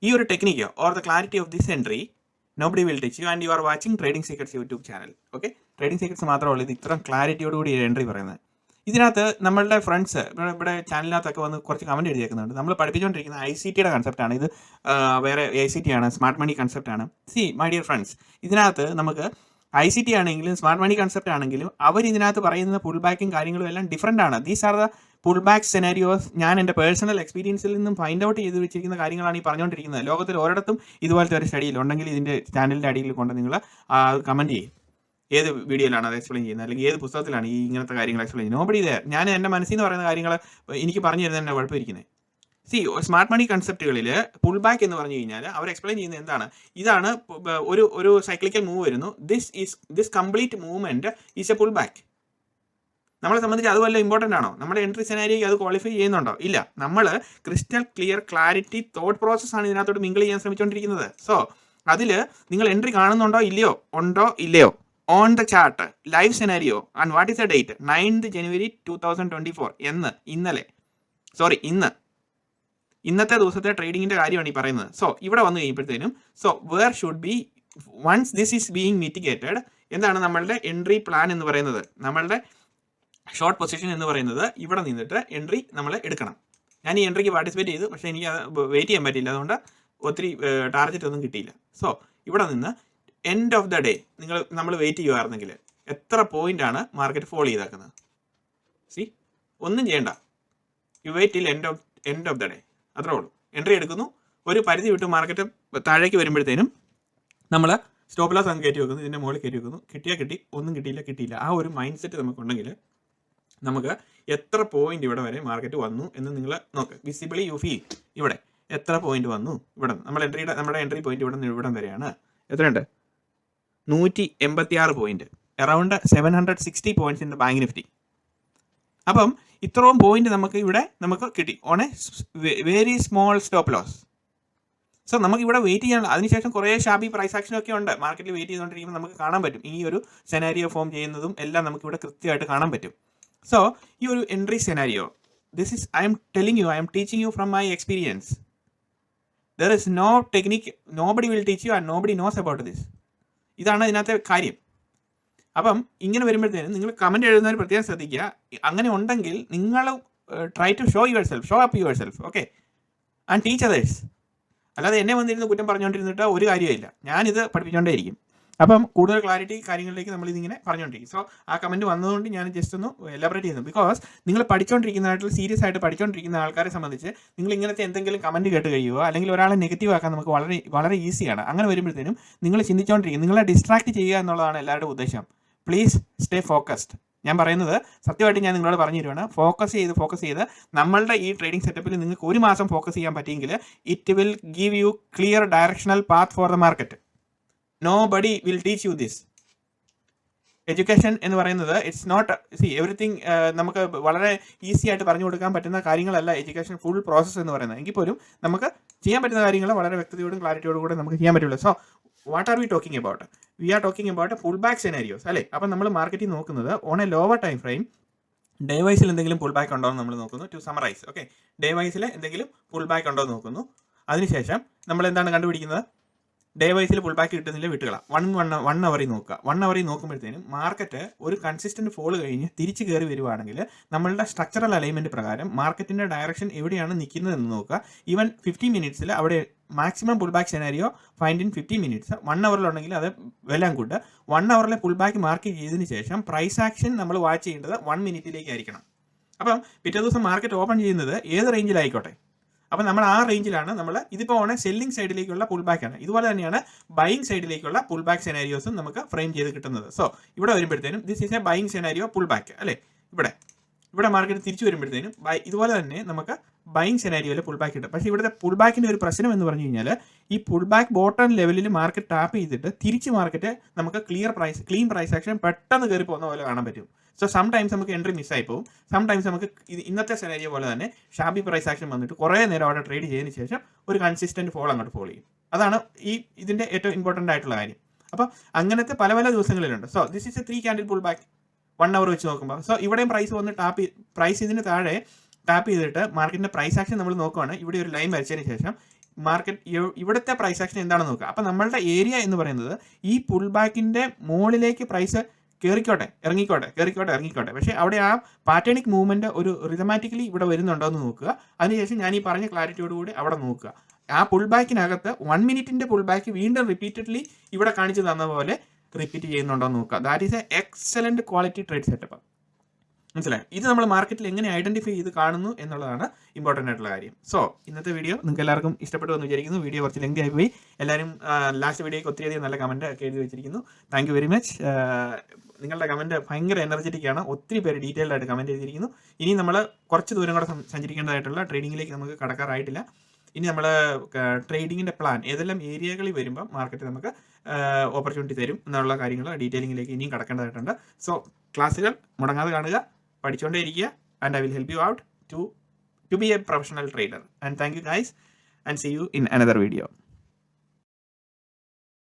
ഈ ഒരു technique or the clarity of this entry nobody will teach you, and you are watching Trading Secrets YouTube channel. Okay, trading secrets മാത്രമേ ഇത് ഇത്ര ക്ലാരിറ്റിയോടുകൂടി entry പറയുന്നത്. ഇതിനകത്ത് നമ്മളുടെ friends ഇവിടെ ചാനലിനകത്തൊക്കെ വന്ന് കുറച്ച് കമൻറ്റ് എഴുതിയേക്കുന്നുണ്ട്. നമ്മൾ പഠിപ്പിച്ചുകൊണ്ടിരിക്കുന്ന ICTയുടെ കൺസെപ്റ്റാണ് ഇത്. വേറെ ICT ആണ്, സ്മാർട്ട് മണി കൺസെപ്റ്റാണ്. സി മൈ ഡിയർ ഫ്രണ്ട്സ്, ഇതിനകത്ത് നമുക്ക് ICT ആണെങ്കിലും സ്മാർട്ട് മണി കൺസെപ്റ്റ് ആണെങ്കിലും അവർ ഇതിനകത്ത് പറയുന്ന പുൾ ബാക്കും കാര്യങ്ങളും എല്ലാം ഡിഫറൻ്റ് ആണ്. These are the pull back scenarios. ഞാൻ എൻ്റെ പേഴ്സണൽ എക്സ്പീരിയൻസിൽ നിന്നും ഫൈൻഡ് ഔട്ട് ചെയ്ത് വെച്ചിരിക്കുന്ന കാര്യങ്ങളാണ് ഈ പറഞ്ഞുകൊണ്ടിരിക്കുന്നത്. ലോകത്തിൽ ഒരിടത്തും ഇതുപോലത്തെ ഒരു സ്റ്റഡിയിൽ ഉണ്ടെങ്കിൽ ഇതിൻ്റെ ചാനലിൻ്റെ അടിയിൽ കൊണ്ട് നിങ്ങൾ കമൻറ്റ് ചെയ്യും. ഏത് വീഡിയോയിലാണ് അത് എക്സ്പ്ലെയിൻ ചെയ്യുന്നത്, അല്ലെങ്കിൽ ഏത് പുസ്തകത്തിലാണ് ഈ ഇങ്ങനത്തെ കാര്യങ്ങൾ എക്സ്പ്ലെയിൻ ചെയ്യുന്നത്. Nobody there. ഞാൻ എൻ്റെ മനസ്സിൽ നിന്ന് പറയുന്ന കാര്യങ്ങൾ എനിക്ക് പറഞ്ഞു തരുന്നതിൻ്റെ കുഴപ്പമിരിക്കുന്നത്. സി സ്മാർട്ട് മണി കൺസെപ്റ്റുകളിൽ പുൾ ബാക്ക് എന്ന് പറഞ്ഞു കഴിഞ്ഞാൽ അവർ എക്സ്പ്ലെയിൻ ചെയ്യുന്നത് എന്താണ്, ഇതാണ് ഒരു സൈക്ലിക്കൽ മൂവ് വരുന്നു. This complete movement is a pull back. നമ്മളെ സംബന്ധിച്ച് അത് വല്ല ഇമ്പോർട്ടൻ്റ് ആണോ? നമ്മുടെ എൻട്രി സെനാരിയോയ്ക്ക് അത് ക്വാളിഫൈ ചെയ്യുന്നുണ്ടോ? ഇല്ല. നമ്മൾ ക്രിസ്റ്റൽ ക്ലിയർ ക്ലാരിറ്റി തോട്ട് പ്രോസസ്സാണ് ഇതിനകത്തോട്ട് മിങ്കിൾ ചെയ്യാൻ ശ്രമിച്ചുകൊണ്ടിരിക്കുന്നത്. സോ അതിൽ നിങ്ങൾ എൻട്രി കാണുന്നുണ്ടോ ഇല്ലയോ, ഉണ്ടോ ഇല്ലയോ, on the chart live scenario. And what is the date? 9th January 2024. ഇന്നത്തെ ദിവസത്തെ ട്രേഡിങ്ങിന്റെ കാര്യമാണ് ഈ പറയുന്നത്. സോ ഇവിടെ വന്നു കഴിയുമ്പോഴത്തേനും where should be once this is being mitigated, എന്താണ് നമ്മളുടെ എൻട്രി പ്ലാൻ എന്ന് പറയുന്നത്, നമ്മളുടെ ഷോർട്ട് പൊസിഷൻ എന്ന് പറയുന്നത് ഇവിടെ നിന്നിട്ട് എൻട്രി നമ്മൾ എടുക്കണം. ഞാൻ ഈ എൻട്രിക്ക് പാർട്ടിസിപ്പേറ്റ് ചെയ്തു, പക്ഷേ എനിക്ക് വെയിറ്റ് ചെയ്യാൻ പറ്റിയില്ല, അതുകൊണ്ട് ഒത്തിരി ടാർഗറ്റ് ഒന്നും കിട്ടിയില്ല. സോ ഇവിടെ നിന്ന് എൻഡ് ഓഫ് ദ ഡേ നമ്മൾ വെയിറ്റ് ചെയ്യുമായിരുന്നെങ്കിൽ എത്ര പോയിന്റാണ് മാർക്കറ്റ് ഫോൾ ചെയ്തേക്കുന്നത്? സി ഒന്നും ചെയ്യണ്ട, you wait till end of the day, അത്രേ ഉള്ളൂ. എൻട്രി എടുക്കുന്നു, ഒരു പരിധി വിട്ട് മാർക്കറ്റ് താഴേക്ക് വരുമ്പോഴത്തേനും നമ്മൾ സ്റ്റോപ്പ് ലോസ് അങ്ങ് കയറ്റി വെക്കുന്നു, ഇതിൻ്റെ മുകളിൽ കയറ്റി വെക്കുന്നു. കിട്ടിയാൽ കിട്ടി, ഒന്നും കിട്ടിയില്ല. ആ ഒരു മൈൻഡ് സെറ്റ് നമുക്കുണ്ടെങ്കിൽ നമുക്ക് എത്ര പോയിന്റ് ഇവിടെ വരെ മാർക്കറ്റ് വന്നു എന്ന് നിങ്ങൾ നോക്ക്. വിസിബിളി യു ഫീൽ ഇവിടെ എത്ര പോയിന്റ് വന്നു. ഇവിടെ നമ്മുടെ എൻട്രി പോയിന്റ് ഇവിടം വരെയാണ്. എത്രയുണ്ട്? 186 point, around 760 points in the bank Nifty. അപ്പം ഇത്രയും പോയിന്റ് നമുക്ക് കിട്ടി on a very small stop loss. So നമുക്ക് ഇവിടെ വെയിറ്റ് ചെയ്യാനുള്ള, അതിനുശേഷം കുറേ ഷാബി പ്രൈസ് ആക്ഷനൊക്കെ ഉണ്ട്. മാർക്കറ്റിൽ വെയിറ്റ് ചെയ്തുകൊണ്ടിരിക്കുമ്പോൾ നമുക്ക് കാണാൻ പറ്റും ഈ ഒരു സെനാരിയോ ഫോം ചെയ്യുന്നതും എല്ലാം നമുക്കിവിടെ കൃത്യമായിട്ട് കാണാൻ പറ്റും. സോ ഈ ഒരു entry scenario, this is I'm teaching you from my experience. There is no technique, nobody will teach you and nobody knows about this. ഇതാണ് ഇതിനകത്തെ കാര്യം. അപ്പം ഇങ്ങനെ വരുമ്പോഴത്തേനും നിങ്ങൾ കമൻറ്റ് എഴുതുന്നവർ പ്രത്യേകം ശ്രദ്ധിക്കുക. അങ്ങനെ ഉണ്ടെങ്കിൽ നിങ്ങൾ try to show up yourself, okay, and teach others. അല്ലാതെ എന്നെ വന്നിരുന്ന് കുറ്റം പറഞ്ഞുകൊണ്ടിരുന്നിട്ട് ഒരു കാര്യമില്ല. ഞാനിത് പഠിപ്പിച്ചുകൊണ്ടേയിരിക്കും. അപ്പം കൂടുതൽ ക്ലാരിറ്റി കാര്യങ്ങളിലേക്ക് നമ്മളിതിങ്ങനെ പറഞ്ഞുകൊണ്ടിരിക്കും. സോ ആ കമൻറ്റ് വന്നതുകൊണ്ട് ഞാൻ ജസ്റ്റ് ഒന്ന് എലാബറേറ്റ് ചെയ്യുന്നു. ബിക്കോസ് നിങ്ങൾ പഠിച്ചുകൊണ്ടിരിക്കുന്നതായിട്ട് സീരിയസ് ആയിട്ട് പഠിച്ചുകൊണ്ടിരിക്കുന്ന ആൾക്കാരെ സംബന്ധിച്ച് നിങ്ങൾ ഇങ്ങനത്തെ എന്തെങ്കിലും കമൻറ്റ് കേട്ട് കഴിയുമോ അല്ലെങ്കിൽ ഒരാളെ നെഗറ്റീവ് ആക്കാൻ നമുക്ക് വളരെ വളരെ ഈസിയാണ്. അങ്ങനെ വരുമ്പോഴത്തേനും നിങ്ങൾ ചിന്തിച്ചുകൊണ്ടിരിക്കും, നിങ്ങളെ ഡിസ്ട്രാക്ട് ചെയ്യുക എന്നുള്ളതാണ് എല്ലാവരുടെ ഉദ്ദേശം. Please stay focused. ഞാൻ പറയുന്നത് സത്യമായിട്ട് ഞാൻ നിങ്ങളോട് പറഞ്ഞു തരുവാണ്. ഫോക്കസ് ചെയ്ത് നമ്മളുടെ ഈ ട്രേഡിംഗ് സെറ്റപ്പിൽ നിങ്ങൾക്ക് ഒരു മാസം ഫോക്കസ് ചെയ്യാൻ പറ്റിയെങ്കിൽ it will give you clear directional path for the market. Nobody will teach you this. Education എന്ന് പറയുന്നത് ഇറ്റ്സ് നോട്ട് എവറിത്തിങ് നമുക്ക് വളരെ ഈസി ആയിട്ട് പറഞ്ഞു കൊടുക്കാൻ പറ്റുന്ന കാര്യങ്ങളല്ല എഡ്യൂക്കേഷൻ ഫുൾ പ്രോസസ്സ് എന്ന് പറയുന്നത്. എങ്കിൽ പോലും നമുക്ക് ചെയ്യാൻ പറ്റുന്ന കാര്യങ്ങൾ വളരെ വ്യക്തതയോടും ക്ലാരിറ്റിയോടും കൂടെ നമുക്ക് ചെയ്യാൻ പറ്റുള്ളൂ. So what are we talking about? We are talking about pull back scenarios അല്ലേ. അപ്പം നമ്മൾ മാർക്കറ്റിൽ നോക്കുന്നത് on a lower time frame, day വൈസിൽ എന്തെങ്കിലും പുൾ ബാക്ക് ഉണ്ടോ എന്ന് നമ്മൾ നോക്കുന്നു. ടു സമറൈസ്, ഓക്കെ, ഡേ വൈസിൽ എന്തെങ്കിലും പുൾ ബാക്ക് ഉണ്ടോ എന്ന് നോക്കുന്നു. അതിനുശേഷം നമ്മൾ എന്താണ് കണ്ടുപിടിക്കുന്നത്? ഡേ വൈസിൽ പുൾ ബാക്ക് കിട്ടുന്നില്ല, വിട്ടുകളാം. 1 അവറിൽ നോക്കുക. 1 അവറിൽ നോക്കുമ്പോഴത്തേനും മാർക്കറ്റ് ഒരു കൺസിസ്റ്റന്റ് ഫോൾ കഴിഞ്ഞ് തിരിച്ച് കയറി വരുവാണെങ്കിൽ നമ്മളുടെ സ്ട്രക്ചറൽ അലൈൻമെന്റ് പ്രകാരം മാർക്കറ്റിന്റെ ഡയറക്ഷൻ എവിടെയാണ് നിൽക്കുന്നത് എന്ന് നോക്കുക. ഈവൻ 50 മിനിറ്റ്സിൽ അവിടെ maximum pull back scenario find in 50 minutes. 1 അവറിലുണ്ടെങ്കിൽ അത് വെല്ലാം കൂട്ട്. 1 അവറിലെ പുൾ ബാക്ക് മാർക്ക് ചെയ്തതിന് ശേഷം പ്രൈസ് ആക്ഷൻ നമ്മൾ വാച്ച് ചെയ്യേണ്ടത് 1 മിനിറ്റിലേക്ക് ആയിരിക്കണം. അപ്പം പിറ്റേ ദിവസം മാർക്കറ്റ് ഓപ്പൺ ചെയ്യുന്നത് ഏത് റേഞ്ചിലായിക്കോട്ടെ, അപ്പം നമ്മൾ ആ റേഞ്ചിലാണ് നമ്മൾ ഇതിപ്പോൾ ഓണ സെല്ലിംഗ് സൈഡിലേക്കുള്ള പുൾ ബാക്കാണ്. ഇതുപോലെ തന്നെയാണ് ബൈയിങ് സൈഡിലേക്കുള്ള പുൾ ബാക്ക് സെനാരിയോസും നമുക്ക് ഫ്രെയിം ചെയ്ത് കിട്ടുന്നത്. സോ ഇവിടെ വരുമ്പോഴത്തേനും this is A buying scenario pull back അല്ലേ. ഇവിടെ മാർക്കറ്റ് തിരിച്ചു വരുമ്പോഴത്തേനും ഇതുപോലെ തന്നെ നമുക്ക് ബൈയിങ് സെനാരിയോയിൽ പുൾ ബാക്ക് കിട്ടും. പക്ഷേ ഇവിടുത്തെ പുൾ ബാക്കിൻ്റെ ഒരു പ്രശ്നം എന്ന് പറഞ്ഞു കഴിഞ്ഞാൽ ഈ പുൾ ബാക്ക് ബോട്ടം ലെവലിൽ മാർക്കറ്റ് ടാപ്പ് ചെയ്തിട്ട് തിരിച്ച് മാർക്കറ്റ് നമുക്ക് ക്ലീൻ പ്രൈസ് ആക്ഷൻ പെട്ടെന്ന് കയറി പോകുന്ന പോലെ കാണാൻ പറ്റും. സോ സം ടൈംസ് നമുക്ക് എൻട്രി മിസ്സായി പോകും. സം ടൈംസ് നമുക്ക് ഇന്നത്തെ സെനാരിയോ പോലെ തന്നെ ഷാബി പ്രൈസ് ആക്ഷൻ വന്നിട്ട് കുറേ നേരം അവിടെ ട്രേഡ് ചെയ്തതിന് ശേഷം ഒരു കൺസിസ്റ്റന്റ് ഫോൾ അങ്ങോട്ട് ഫോളോ ചെയ്യും. അതാണ് ഇതിൻ്റെ ഏറ്റവും ഇമ്പോർട്ടൻ്റ് ആയിട്ടുള്ള കാര്യം. അപ്പോൾ അങ്ങനത്തെ പല ദിവസങ്ങളിലുണ്ട്. So this is a 3 candle pull back 1 hour വെച്ച് നോക്കുമ്പോൾ. സോ ഇവിടെയും പ്രൈസ് വന്ന് പ്രൈസ് ഇതിന് താഴെ ടാപ്പ് ചെയ്തിട്ട് മാർക്കറ്റിൻ്റെ പ്രൈസ് ആക്ഷൻ നമ്മൾ നോക്കുകയാണ്. ഇവിടെ ഒരു ലൈൻ വരച്ചതിന് ശേഷം മാർക്കറ്റ് ഇവിടുത്തെ പ്രൈസ് ആക്ഷൻ എന്താണെന്ന് നോക്കുക. അപ്പോൾ നമ്മളുടെ ഏരിയ എന്ന് പറയുന്നത് ഈ പുൾ ബാക്കിൻ്റെ മുകളിലേക്ക് പ്രൈസ് ഇറങ്ങിക്കോട്ടെ. പക്ഷേ അവിടെ ആ പാറ്റേണിക് മൂവ്മെന്റ് ഒരു റിതമാറ്റിക്കലി ഇവിടെ വരുന്നുണ്ടോ എന്ന് നോക്കുക. അതിനുശേഷം ഞാൻ ഈ പറഞ്ഞ ക്ലാരിറ്റിയോടുകൂടി അവിടെ നോക്കുക. ആ പുൾ ബാക്കിനകത്ത് 1 മിനിറ്റിന്റെ പുൾ ബാക്ക് വീണ്ടും റിപ്പീറ്റഡ്ലി ഇവിടെ കാണിച്ചു തന്ന പോലെ റിപ്പീറ്റ് ചെയ്യുന്നുണ്ടോ എന്ന് നോക്കുക. That is A excellent quality trade setup. മനസ്സിലായി? ഇത് നമ്മൾ മാർക്കറ്റിൽ എങ്ങനെ ഐഡന്റിഫൈ ചെയ്ത് കാണുന്നു എന്നുള്ളതാണ് ഇമ്പോർട്ടൻ്റ് ആയിട്ടുള്ള കാര്യം. സോ ഇന്നത്തെ വീഡിയോ നിങ്ങൾക്ക് എല്ലാവർക്കും ഇഷ്ടപ്പെട്ടു എന്ന് വിചാരിക്കുന്നു. വീഡിയോ കുറച്ച് ലെങ്തി ആയിപ്പോയി. എല്ലാവരും ലാസ്റ്റ് വീഡിയോയ്ക്ക് ഒത്തിരിയധികം നല്ല കമൻറ്റ് ഒക്കെ എഴുതി വെച്ചിരിക്കുന്നു. Thank you very much. നിങ്ങളുടെ കമൻറ്റ് ഭയങ്കര എനർജറ്റിക് ആണ്. ഒത്തിരി പേര് ഡീറ്റെയിൽഡ് ആയിട്ട് കമൻറ്റ് ചെയ്തിരിക്കുന്നു. ഇനി നമ്മൾ കുറച്ച് ദൂരം കൂടെ സഞ്ചരിക്കേണ്ടതായിട്ടുള്ള ട്രേഡിങ്ങിലേക്ക് നമുക്ക് കടക്കാറായിട്ടില്ല. ഇനി നമ്മൾ ട്രേഡിങ്ങിൻ്റെ പ്ലാൻ ഏതെല്ലാം ഏരിയകളിൽ വരുമ്പോൾ മാർക്കറ്റ് നമുക്ക് ഓപ്പർച്യൂണിറ്റി തരും എന്നുള്ള കാര്യങ്ങൾ ഡീറ്റെയിലിങ്ങിലേക്ക് ഇനിയും കടക്കേണ്ടതായിട്ടുണ്ട്. സോ ക്ലാസ്സുകൾ മുടങ്ങാതെ കാണുക, പഠിച്ചുകൊണ്ടേ ഇരിക്കുക. And I will help you out to be a professional trader. And thank you guys and see you in another video.